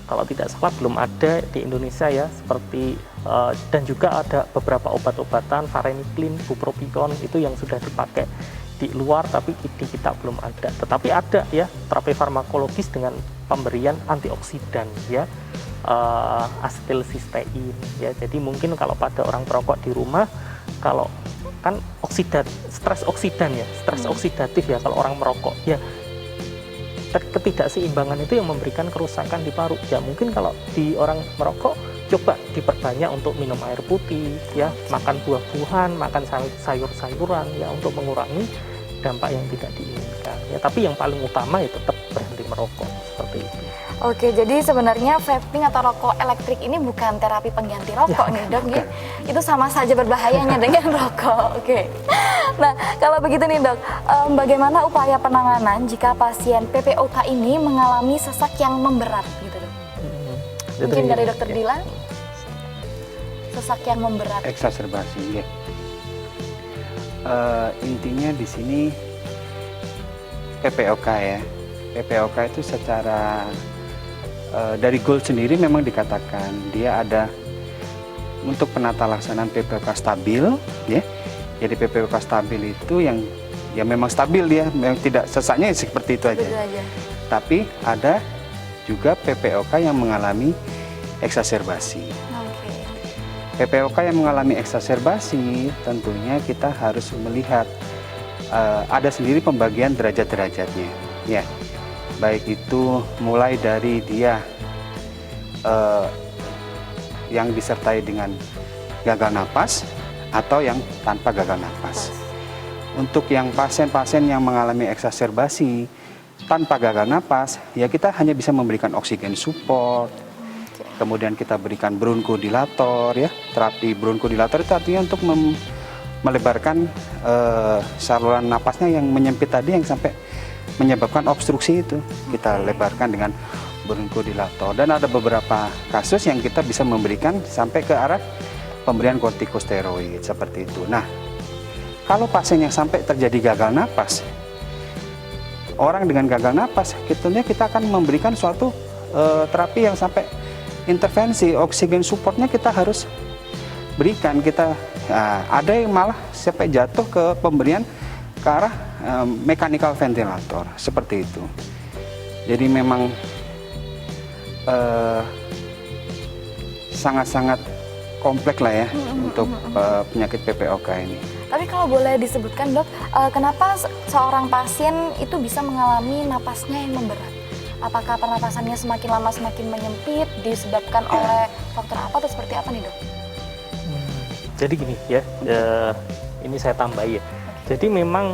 kalau tidak salah belum ada di Indonesia ya, seperti dan juga ada beberapa obat-obatan varenicline, bupropion itu yang sudah dipakai di luar tapi di kita belum ada. Tetapi ada ya terapi farmakologis dengan pemberian antioksidan ya, asetilsistein ya. Jadi mungkin kalau pada orang perokok di rumah, kalau kan stres oksidan ya, stres oksidatif ya kalau orang merokok ya, ketidakseimbangan itu yang memberikan kerusakan di paru ya. Mungkin kalau di orang merokok coba diperbanyak untuk minum air putih ya, makan buah-buahan, makan sayur-sayuran ya, untuk mengurangi dampak yang tidak diinginkan ya. Tapi yang paling utama ya tetap berhenti merokok seperti itu. Oke, jadi sebenarnya vaping atau rokok elektrik ini bukan terapi pengganti rokok nih dok ya? Itu sama saja berbahayanya dengan rokok. Oke. Nah, kalau begitu nih dok, bagaimana upaya penanganan jika pasien PPOK ini mengalami sesak yang memberat gitu dok? Mungkin dari Dokter Dila, sesak yang memberat. Eksaserbasi ya. Intinya di sini PPOK ya. PPOK itu secara dari GOLD sendiri memang dikatakan dia ada untuk penata laksanaan PPOK stabil ya. Jadi PPOK stabil itu yang ya memang stabil dia, memang tidak sesaknya seperti itu aja. Tapi ada juga PPOK yang mengalami eksaserbasi. PPOK yang mengalami eksaserbasi tentunya kita harus melihat ada sendiri pembagian derajat-derajatnya ya. Baik itu mulai dari dia yang disertai dengan gagal napas atau yang tanpa gagal napas. Untuk yang pasien-pasien yang mengalami eksaserbasi tanpa gagal napas, ya kita hanya bisa memberikan oksigen support. Kemudian kita berikan bronkodilator ya. Terapi bronkodilator itu artinya untuk melebarkan saluran napasnya yang menyempit tadi, yang sampai menyebabkan obstruksi itu. Kita lebarkan dengan bronkodilator. Dan ada beberapa kasus yang kita bisa memberikan sampai ke arah pemberian kortikosteroid seperti itu. Nah, kalau pasien yang sampai terjadi gagal napas, orang dengan gagal napas, kita akan memberikan suatu terapi yang sampai intervensi, oksigen supportnya kita harus berikan. Ada yang malah sampai jatuh ke pemberian ke arah mechanical ventilator seperti itu. Jadi memang sangat-sangat kompleks lah ya untuk penyakit PPOK ini. Tapi kalau boleh disebutkan dok, kenapa seorang pasien itu bisa mengalami napasnya yang memberat? Apakah pernapasannya semakin lama semakin menyempit disebabkan oleh faktor apa atau seperti apa nih dok? Jadi gini ya, ini saya tambahin ya. Jadi memang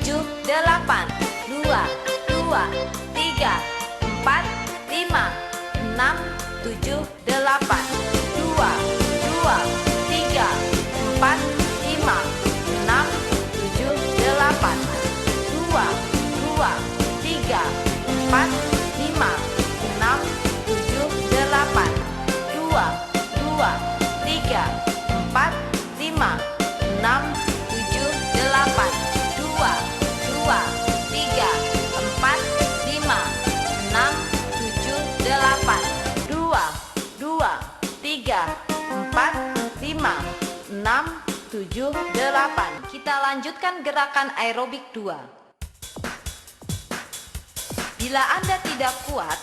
2, 2, 3, 4, 5, 6, 7, 8. 2, 2, 3, 4, 5, 6, 7, 8. 2, 2, 3, 4, 5, 6, 7, 8. 2, 2, 3, 4, 5, 6, 7, 8. 2, 2, 3, 4, 5, 6, 7, 8. 2, 2, 3, 4, 5, 6, 7, 8. Kita lanjutkan gerakan aerobik 2. Bila Anda tidak kuat,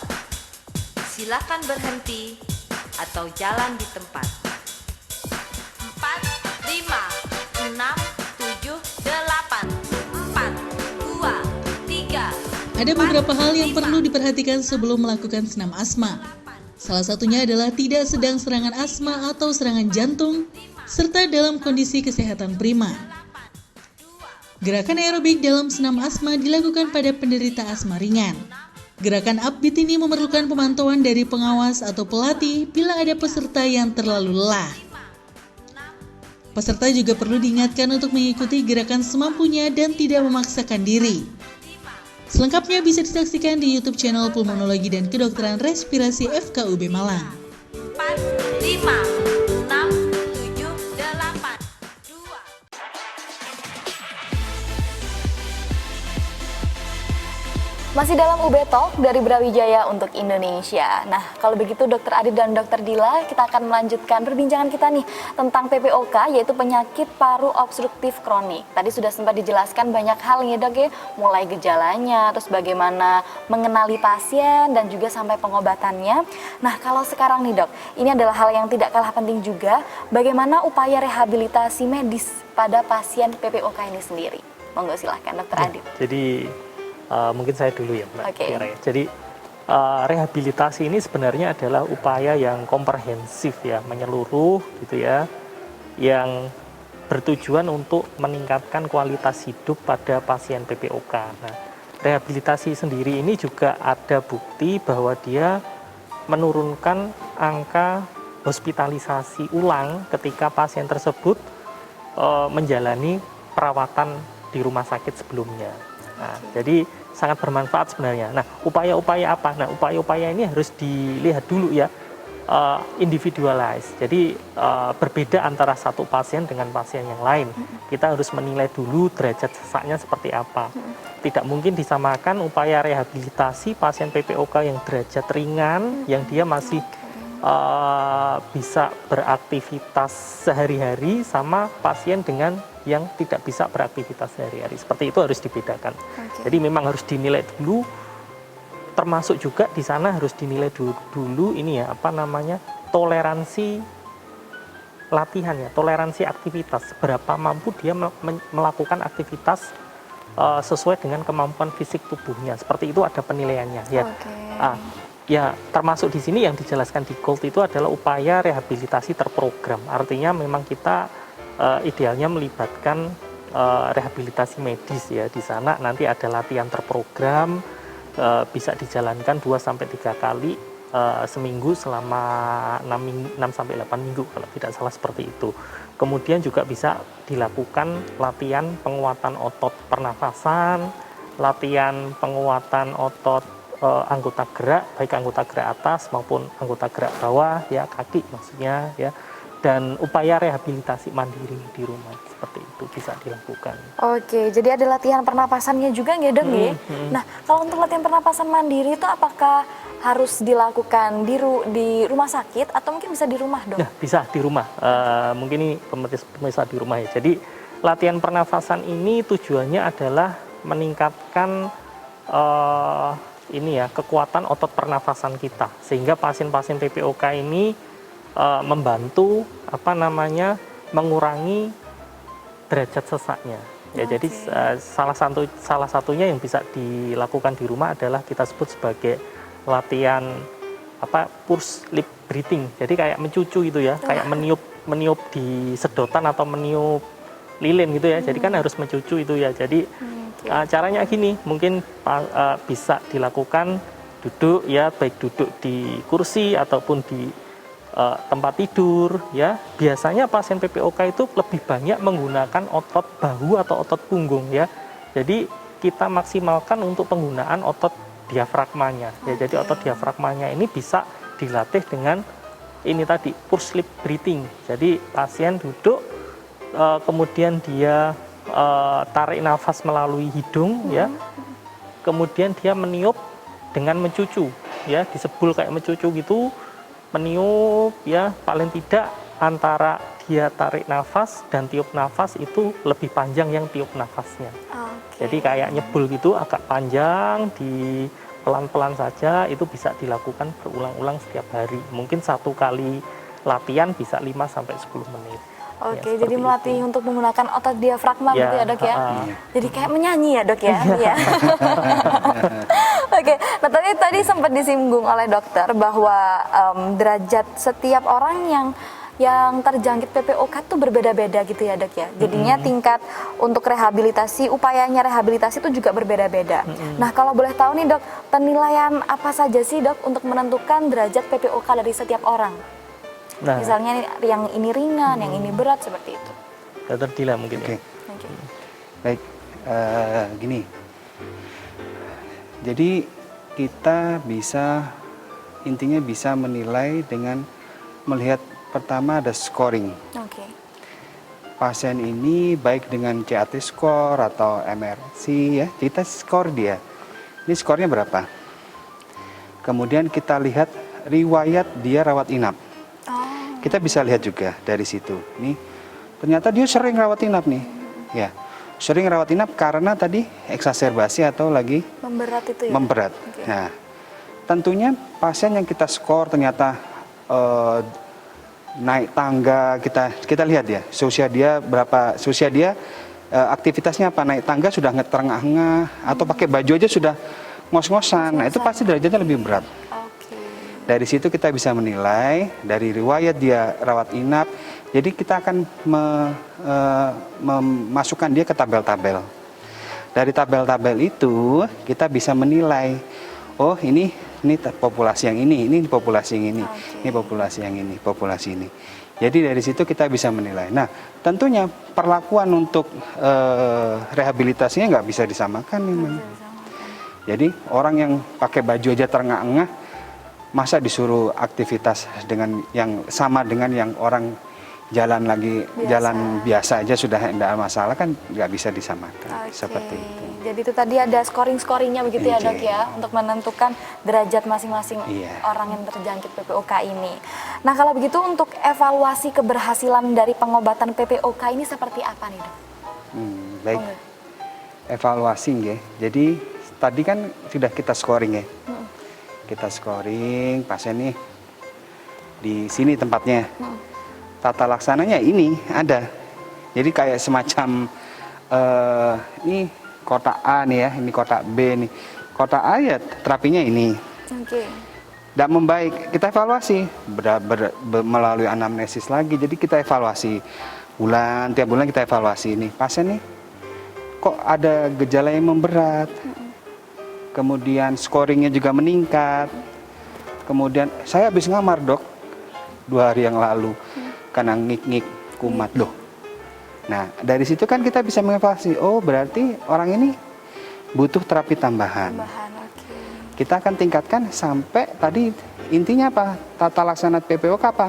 silakan berhenti atau jalan di tempat. 4, 5, 6, 7, 8. 4, 2, 3. Ada beberapa hal yang perlu diperhatikan sebelum melakukan senam asma. Salah satunya adalah tidak sedang serangan asma atau serangan jantung, serta dalam kondisi kesehatan prima. Gerakan aerobik dalam senam asma dilakukan pada penderita asma ringan. Gerakan upbeat ini memerlukan pemantauan dari pengawas atau pelatih bila ada peserta yang terlalu lelah. Peserta juga perlu diingatkan untuk mengikuti gerakan semampunya dan tidak memaksakan diri. Selengkapnya bisa disaksikan di YouTube channel Pulmonologi dan Kedokteran Respirasi FKUB Malang. 4, 5, 6, 7, 8. 2. Masih dalam UB Talk dari Brawijaya untuk Indonesia. Nah, kalau begitu Dokter Adit dan Dokter Dila, kita akan melanjutkan perbincangan kita nih tentang PPOK, yaitu penyakit paru obstruktif kronik. Tadi sudah sempat dijelaskan banyak hal nih Dok ya, mulai gejalanya, terus bagaimana mengenali pasien dan juga sampai pengobatannya. Nah, kalau sekarang nih Dok, ini adalah hal yang tidak kalah penting juga, bagaimana upaya rehabilitasi medis pada pasien PPOK ini sendiri. Monggo silahkan Dokter Adit. Jadi mungkin saya dulu ya Mbak Oke. Tiara ya. Jadi rehabilitasi ini sebenarnya adalah upaya yang komprehensif ya, menyeluruh gitu ya, yang bertujuan untuk meningkatkan kualitas hidup pada pasien PPOK. Nah, rehabilitasi sendiri ini juga ada bukti bahwa dia menurunkan angka hospitalisasi ulang ketika pasien tersebut menjalani perawatan di rumah sakit sebelumnya. Nah, jadi sangat bermanfaat sebenarnya. Nah, upaya-upaya apa? Nah, upaya-upaya ini harus dilihat dulu ya, individualize. Jadi berbeda antara satu pasien dengan pasien yang lain. Kita harus menilai dulu derajat sesaknya seperti apa. Tidak mungkin disamakan upaya rehabilitasi pasien PPOK yang derajat ringan, yang dia masih bisa beraktivitas sehari-hari, sama pasien dengan yang tidak bisa beraktivitas sehari-hari. Seperti itu harus dibedakan. Jadi memang harus dinilai dulu, termasuk juga di sana harus dinilai dulu ini ya, apa namanya, toleransi latihan ya, toleransi aktivitas, seberapa mampu dia melakukan aktivitas sesuai dengan kemampuan fisik tubuhnya. Seperti itu ada penilaiannya ya. Ya, termasuk di sini yang dijelaskan di GOLD itu adalah upaya rehabilitasi terprogram. Artinya memang kita idealnya melibatkan rehabilitasi medis ya. Di sana nanti ada latihan terprogram, bisa dijalankan 2-3 kali seminggu selama 6-8 minggu kalau tidak salah seperti itu. Kemudian juga bisa dilakukan latihan penguatan otot pernafasan, latihan penguatan otot anggota gerak, baik anggota gerak atas maupun anggota gerak bawah ya, kaki maksudnya ya, dan upaya rehabilitasi mandiri di rumah seperti itu bisa dilakukan. Oke, jadi ada latihan pernapasannya juga nggak dong ya? Nah, kalau untuk latihan pernapasan mandiri itu apakah harus dilakukan di rumah sakit atau mungkin bisa di rumah dong? Nah, bisa di rumah. Mungkin ini pemirsa di rumah ya. Jadi latihan pernafasan ini tujuannya adalah meningkatkan ini ya, kekuatan otot pernafasan kita, sehingga pasien-pasien PPOK ini membantu apa namanya, mengurangi derajat sesaknya ya. Jadi salah satunya yang bisa dilakukan di rumah adalah kita sebut sebagai latihan apa, pursed lip breathing. Jadi kayak mencucu gitu ya, kayak meniup di sedotan atau meniup lilin gitu ya. Jadi kan harus mencucu itu ya. Jadi caranya gini, mungkin bisa dilakukan duduk ya, baik duduk di kursi ataupun di tempat tidur ya. Biasanya pasien PPOK itu lebih banyak menggunakan otot bahu atau otot punggung ya. Jadi kita maksimalkan untuk penggunaan otot diafragmanya ya. Jadi otot diafragmanya ini bisa dilatih dengan ini tadi, pursed lip breathing. Jadi pasien duduk, kemudian dia tarik nafas melalui hidung ya, kemudian dia meniup dengan mencucu ya, disebul kayak mencucu gitu, meniup ya, paling tidak antara dia tarik nafas dan tiup nafas itu lebih panjang yang tiup nafasnya. Jadi kayak nyebul gitu, agak panjang, di pelan-pelan saja, itu bisa dilakukan berulang-ulang setiap hari. Mungkin 1 kali latihan bisa 5-10 menit. Oke, ya, jadi melatih itu untuk menggunakan otot diafragma gitu ya dok ya? Jadi kayak menyanyi ya dok ya? Iya. Oke, nah tadi sempat disinggung oleh dokter bahwa derajat setiap orang yang terjangkit PPOK itu berbeda-beda gitu ya dok ya? Jadinya tingkat untuk rehabilitasi, upayanya rehabilitasi itu juga berbeda-beda. Nah kalau boleh tahu nih dok, penilaian apa saja sih dok untuk menentukan derajat PPOK dari setiap orang? Nah, misalnya yang ini ringan, yang ini berat, seperti itu. Dokter Dila mungkin. Oke. Baik, gini. Jadi kita intinya bisa menilai dengan melihat pertama ada scoring. Pasien ini baik dengan CAT score atau MRC ya, kita skor dia. Ini skornya berapa? Kemudian kita lihat riwayat dia rawat inap. Kita bisa lihat juga dari situ. Nih, ternyata dia sering rawat inap nih. Ya, sering rawat inap karena tadi eksaserbasi atau lagi memberat itu ya. Memberat. Nah, tentunya pasien yang kita skor ternyata naik tangga, kita lihat ya, usia dia berapa, usia dia aktivitasnya apa, naik tangga sudah ngetengah-engah atau pakai baju aja sudah ngos-ngosan. Nah, itu pasti derajatnya lebih berat. Dari situ kita bisa menilai dari riwayat dia rawat inap. Jadi kita akan memasukkan dia ke tabel-tabel. Dari tabel-tabel itu kita bisa menilai, oh ini populasi yang ini populasi yang ini, ini populasi yang ini, populasi ini. Jadi dari situ kita bisa menilai. Nah, tentunya perlakuan untuk rehabilitasinya nggak bisa disamakan memang. Jadi orang yang pakai baju aja terengah-engah, masa disuruh aktivitas dengan yang sama dengan yang orang jalan jalan biasa aja sudah tidak masalah, kan nggak bisa disamakan. Seperti itu. Jadi itu tadi ada scoring-scoringnya begitu ya dok ya, untuk menentukan derajat masing-masing orang yang terjangkit PPOK ini. Nah kalau begitu untuk evaluasi keberhasilan dari pengobatan PPOK ini seperti apa nih dok? Baik, evaluasi ya. Jadi tadi kan sudah kita scoring ya. Kita scoring pasien nih di sini tempatnya. Tata laksananya ini ada. Jadi kayak semacam ini kotak A nih ya, ini kotak B nih. Kotak A ya terapinya ini. Dan membaik, kita evaluasi melalui anamnesis lagi. Jadi kita evaluasi tiap bulan kita evaluasi nih pasien nih kok ada gejala yang memberat. Kemudian scoringnya juga meningkat. Kemudian saya habis ngamar dok 2 hari yang lalu karena ngik-ngik kumat loh. Nah dari situ kan kita bisa mengevaluasi, oh berarti orang ini butuh terapi tambahan. Kita akan tingkatkan sampai tadi intinya apa? Tata laksana PPOK apa?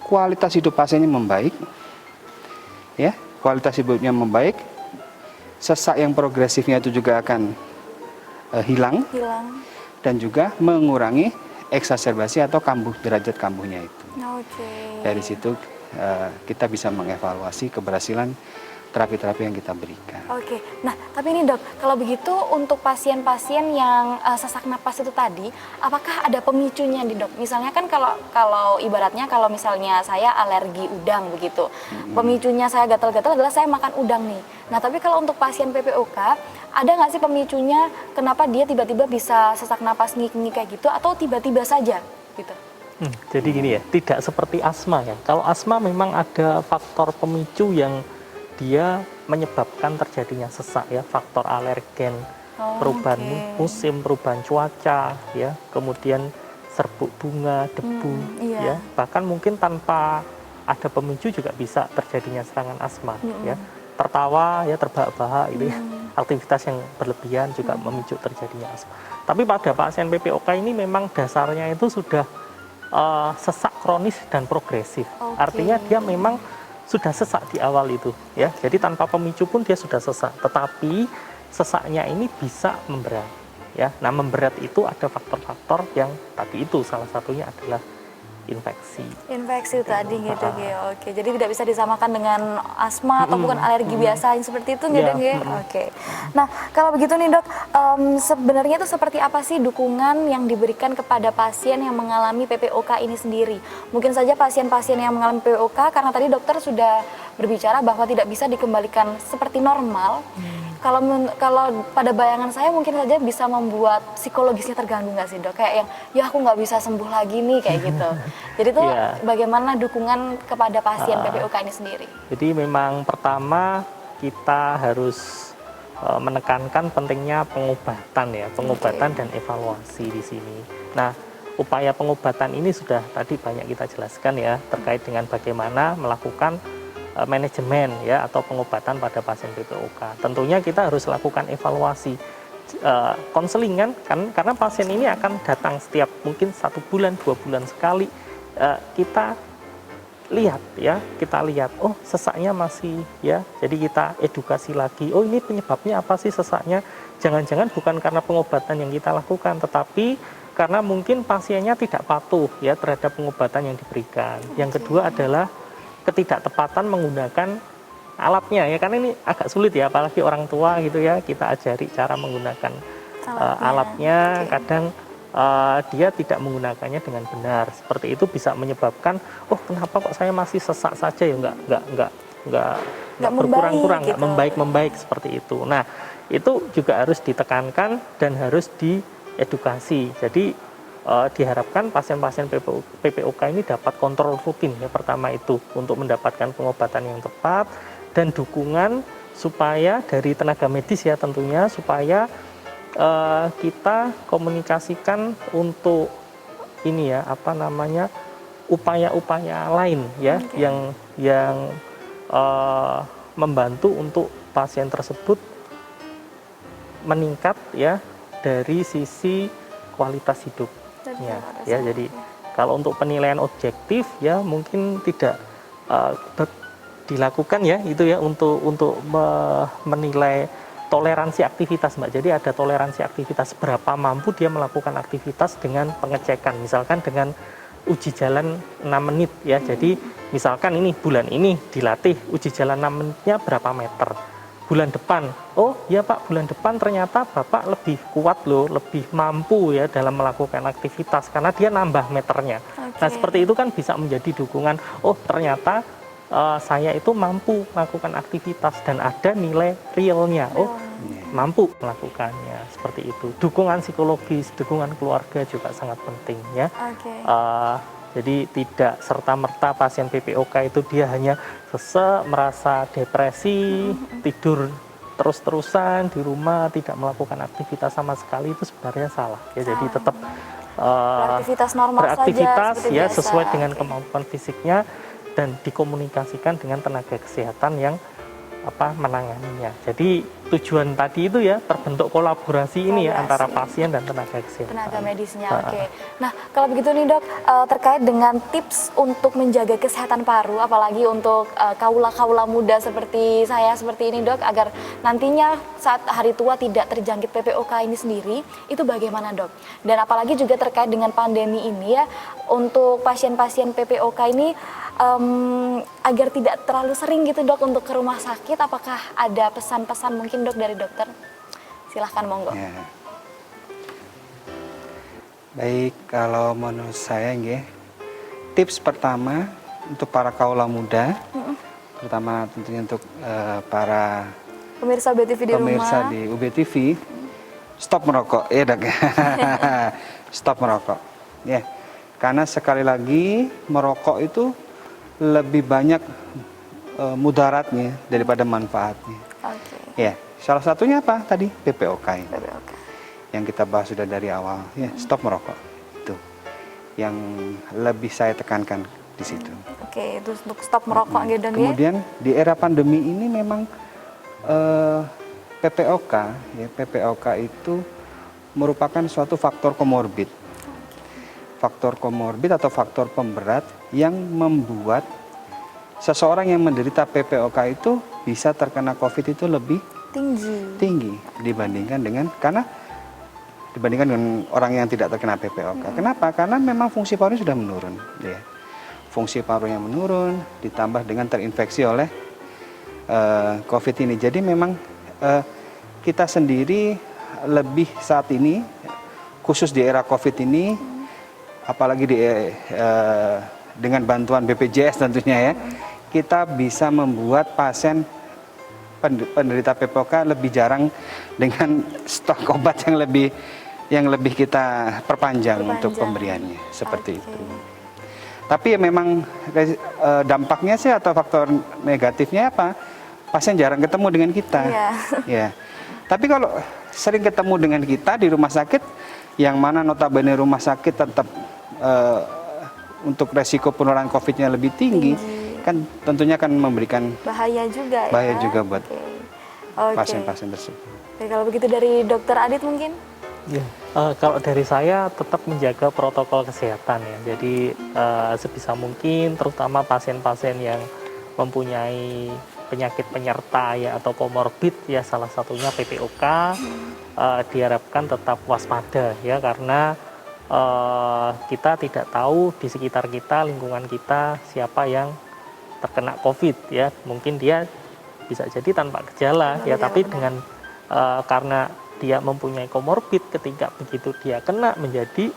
Kualitas hidup pasiennya membaik, ya kualitas hidupnya membaik, sesak yang progresifnya itu juga akan hilang, dan juga mengurangi eksaserbasi atau derajat kambuhnya itu. Dari situ kita bisa mengevaluasi keberhasilan terapi-terapi yang kita berikan. Nah tapi ini dok, kalau begitu untuk pasien-pasien yang sesak napas itu tadi, apakah ada pemicunya nih dok? Misalnya kan kalau ibaratnya kalau misalnya saya alergi udang begitu, pemicunya saya gatal-gatal adalah saya makan udang nih. Nah tapi kalau untuk pasien PPOK, ada nggak sih pemicunya kenapa dia tiba-tiba bisa sesak napas ngik-ngik kayak gitu, atau tiba-tiba saja gitu? Jadi gini ya, tidak seperti asma ya. Kalau asma memang ada faktor pemicu yang dia menyebabkan terjadinya sesak ya, faktor alergen, perubahan musim, perubahan cuaca ya, kemudian serbuk bunga, debu ya, bahkan mungkin tanpa ada pemicu juga bisa terjadinya serangan asma ya. Tertawa ya, terbahak-bahak gitu ya, aktivitas yang berlebihan juga memicu terjadinya asma. Tapi pada pasien PPOK ini memang dasarnya itu sudah sesak kronis dan progresif. Artinya dia memang sudah sesak di awal itu ya. Jadi tanpa pemicu pun dia sudah sesak, tetapi sesaknya ini bisa memberat ya. Nah, memberat itu ada faktor-faktor yang tadi itu salah satunya adalah infeksi tadi gitu ya. Jadi tidak bisa disamakan dengan asma atau bukan alergi biasa seperti itu gitu ya. Nah kalau begitu nih dok, sebenarnya itu seperti apa sih dukungan yang diberikan kepada pasien yang mengalami PPOK ini sendiri? Mungkin saja pasien-pasien yang mengalami PPOK, karena tadi dokter sudah berbicara bahwa tidak bisa dikembalikan seperti normal. Kalau pada bayangan saya mungkin saja bisa membuat psikologisnya terganggu nggak sih dok? Kayak yang ya aku nggak bisa sembuh lagi nih kayak gitu. Jadi itu bagaimana dukungan kepada pasien PPOK ini sendiri? Jadi memang pertama kita harus menekankan pentingnya pengobatan ya, pengobatan dan evaluasi di sini. Nah, upaya pengobatan ini sudah tadi banyak kita jelaskan ya, terkait dengan bagaimana melakukan manajemen ya atau pengobatan pada pasien PPOK. Tentunya kita harus lakukan evaluasi, konselingan kan, karena pasien ini akan datang setiap mungkin 1 bulan 2 bulan sekali. Kita lihat oh sesaknya masih ya, jadi kita edukasi lagi, oh ini penyebabnya apa sih sesaknya, jangan-jangan bukan karena pengobatan yang kita lakukan, tetapi karena mungkin pasiennya tidak patuh ya terhadap pengobatan yang diberikan. Yang kedua adalah ketidaktepatan menggunakan alatnya ya, karena ini agak sulit ya, apalagi orang tua gitu ya, kita ajari cara menggunakan alatnya. Kadang dia tidak menggunakannya dengan benar, seperti itu bisa menyebabkan oh kenapa kok saya masih sesak saja ya, nggak berkurang-kurang, nggak membaik seperti itu. Nah itu juga harus ditekankan dan harus diedukasi. Jadi diharapkan pasien-pasien PPOK ini dapat kontrol rutin ya, pertama itu untuk mendapatkan pengobatan yang tepat dan dukungan supaya dari tenaga medis ya tentunya, supaya kita komunikasikan untuk ini ya upaya-upaya lain ya yang membantu untuk pasien tersebut meningkat ya dari sisi kualitas hidup. Ya, jadi kalau untuk penilaian objektif ya mungkin tidak dilakukan ya itu ya untuk menilai toleransi aktivitas Mbak. Jadi ada toleransi aktivitas, berapa mampu dia melakukan aktivitas dengan pengecekan, misalkan dengan uji jalan 6 menit ya. Jadi misalkan ini bulan ini dilatih uji jalan 6 menitnya berapa meter. Bulan depan, oh ya Pak, bulan depan ternyata Bapak lebih kuat loh, lebih mampu ya dalam melakukan aktivitas karena dia nambah meternya. Nah seperti itu kan bisa menjadi dukungan, oh ternyata saya itu mampu melakukan aktivitas dan ada nilai realnya, oh mampu melakukannya, seperti itu. Dukungan psikologis, dukungan keluarga juga sangat penting ya. Jadi tidak serta-merta pasien PPOK itu dia hanya sesek, merasa depresi, tidur terus-terusan di rumah, tidak melakukan aktivitas sama sekali, itu sebenarnya salah. Ya, jadi tetap beraktivitas normal beraktivitas saja, ya biasa. sesuai dengan kemampuan fisiknya dan dikomunikasikan dengan tenaga kesehatan yang menanganinya. Jadi tujuan tadi itu ya terbentuk kolaborasi ini ya antara pasien dan tenaga kesehatan. Tenaga medisnya, oke. Nah, kalau begitu nih Dok, terkait dengan tips untuk menjaga kesehatan paru, apalagi untuk kaula-kaula muda seperti saya seperti ini Dok, agar nantinya saat hari tua tidak terjangkit PPOK ini sendiri, itu bagaimana Dok? Dan apalagi juga terkait dengan pandemi ini ya, untuk pasien-pasien PPOK ini agar tidak terlalu sering gitu Dok untuk ke rumah sakit, apakah ada pesan-pesan mungkin Dok dari dokter? Silahkan monggo. Ya. Baik, kalau menurut saya tips pertama untuk para kaula muda, terutama tentunya untuk para Pemirsa UBTV di pemirsa rumah. di UBTV, stop merokok, ya Dok. Stop merokok, ya. Karena sekali lagi merokok itu lebih banyak mudaratnya daripada manfaatnya. Ya, salah satunya apa tadi? PPOK ini. Yang kita bahas sudah dari awal, ya stop merokok. Itu yang lebih saya tekankan di situ. Oke, itu untuk stop merokok gitu ya. Kemudian di era pandemi ini memang PPOK itu merupakan suatu faktor komorbid. Faktor komorbid atau faktor pemberat yang membuat seseorang yang menderita PPOK itu bisa terkena COVID itu lebih tinggi dibandingkan dengan orang yang tidak terkena PPOK. Kenapa? Karena memang fungsi parunya sudah menurun, ya. Fungsi parunya menurun ditambah dengan terinfeksi oleh COVID ini. Jadi memang kita sendiri lebih saat ini, khusus di era COVID ini, apalagi dengan bantuan BPJS tentunya ya, kita bisa membuat pasien penderita PPOK lebih jarang dengan stok obat yang lebih kita perpanjang untuk pemberiannya, seperti itu. Tapi ya memang dampaknya sih atau faktor negatifnya apa? Pasien jarang ketemu dengan kita. Ya. Tapi kalau sering ketemu dengan kita di rumah sakit, yang mana notabene rumah sakit tetap untuk resiko penularan COVID-nya lebih tinggi, kan tentunya akan memberikan bahaya juga buat pasien-pasien tersebut. Oke, kalau begitu dari Dokter Adit mungkin? Ya, kalau dari saya tetap menjaga protokol kesehatan ya. Jadi sebisa mungkin, terutama pasien-pasien yang mempunyai penyakit penyerta ya atau komorbid ya, salah satunya PPOK, diharapkan tetap waspada ya, karena kita tidak tahu di sekitar kita, lingkungan kita, siapa yang terkena COVID ya. Mungkin dia bisa jadi tanpa gejala ya, tapi dengan karena dia mempunyai komorbid, ketika begitu dia kena menjadi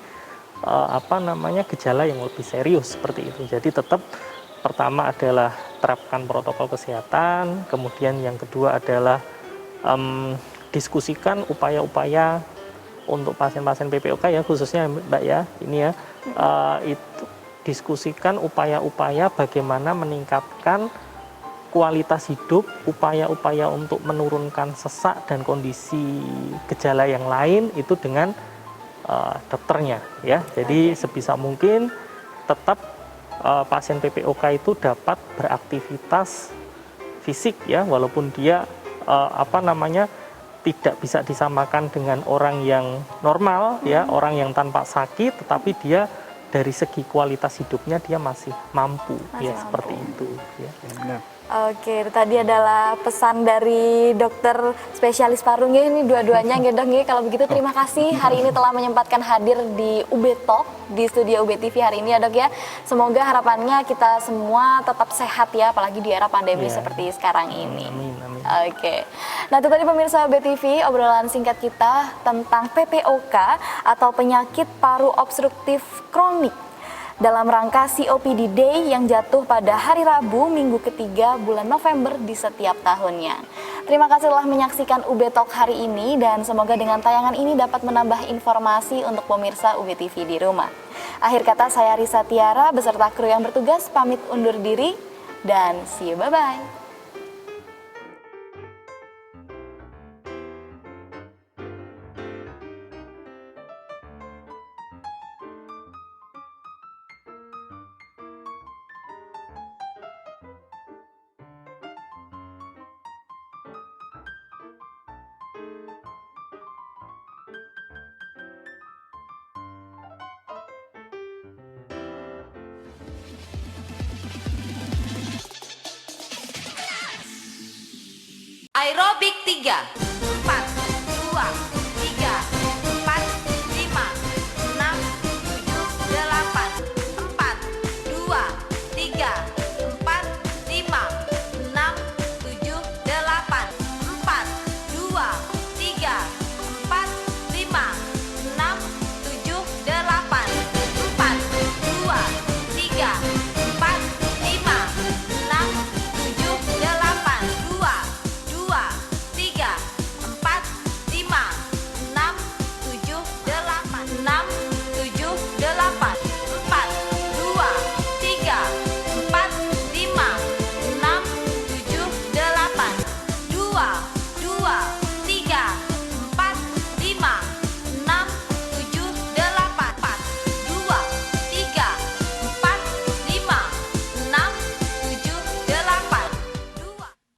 gejala yang lebih serius seperti itu. Jadi tetap pertama adalah terapkan protokol kesehatan, kemudian yang kedua adalah diskusikan upaya-upaya untuk pasien-pasien PPOK ya, khususnya Mbak ya, ini ya, itu diskusikan upaya-upaya bagaimana meningkatkan kualitas hidup, upaya-upaya untuk menurunkan sesak dan kondisi gejala yang lain itu dengan dokternya ya. Jadi sebisa mungkin tetap pasien PPOK itu dapat beraktivitas fisik ya, walaupun dia tidak bisa disamakan dengan orang yang normal ya, orang yang tanpa sakit, tetapi dia dari segi kualitas hidupnya dia masih mampu seperti itu ya. Nah, Oke, tadi adalah pesan dari dokter spesialis paru nggih, ini dua-duanya nggih Dok nggih. Kalau begitu terima kasih hari ini telah menyempatkan hadir di UB Talk di studio UB TV hari ini ya Dok ya. Semoga harapannya kita semua tetap sehat ya, apalagi di era pandemi seperti sekarang ini. Amin, amin. Oke. Nah, itu tadi pemirsa UB TV obrolan singkat kita tentang PPOK atau penyakit paru obstruktif kronik dalam rangka COPD Day yang jatuh pada hari Rabu minggu ketiga bulan November di setiap tahunnya. Terima kasih telah menyaksikan UB Talk hari ini dan semoga dengan tayangan ini dapat menambah informasi untuk pemirsa UB TV di rumah. Akhir kata saya Risa Tiara beserta kru yang bertugas pamit undur diri dan see you, bye-bye. Aerobik 3, 4, 2, 3, 4, 5, 6, 7, 8, 4, 2, 3, 4, 5, 6, 7, 8,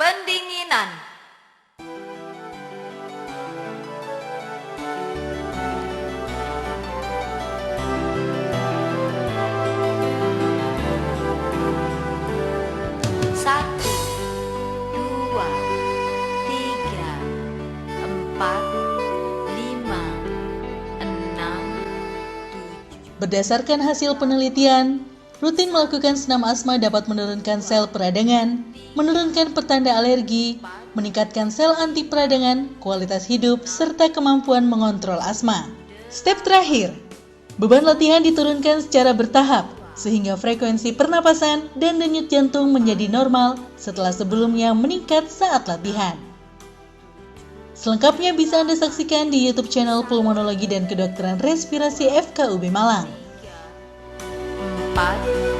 pendinginan. Satu, dua, tiga, empat, lima, enam, tujuh. Berdasarkan hasil penelitian, rutin melakukan senam asma dapat menurunkan sel peradangan, menurunkan pertanda alergi, meningkatkan sel anti peradangan, kualitas hidup, serta kemampuan mengontrol asma. Step terakhir, beban latihan diturunkan secara bertahap, sehingga frekuensi pernapasan dan denyut jantung menjadi normal setelah sebelumnya meningkat saat latihan. Selengkapnya bisa Anda saksikan di YouTube channel Pulmonologi dan Kedokteran Respirasi FKUB Malang. 4,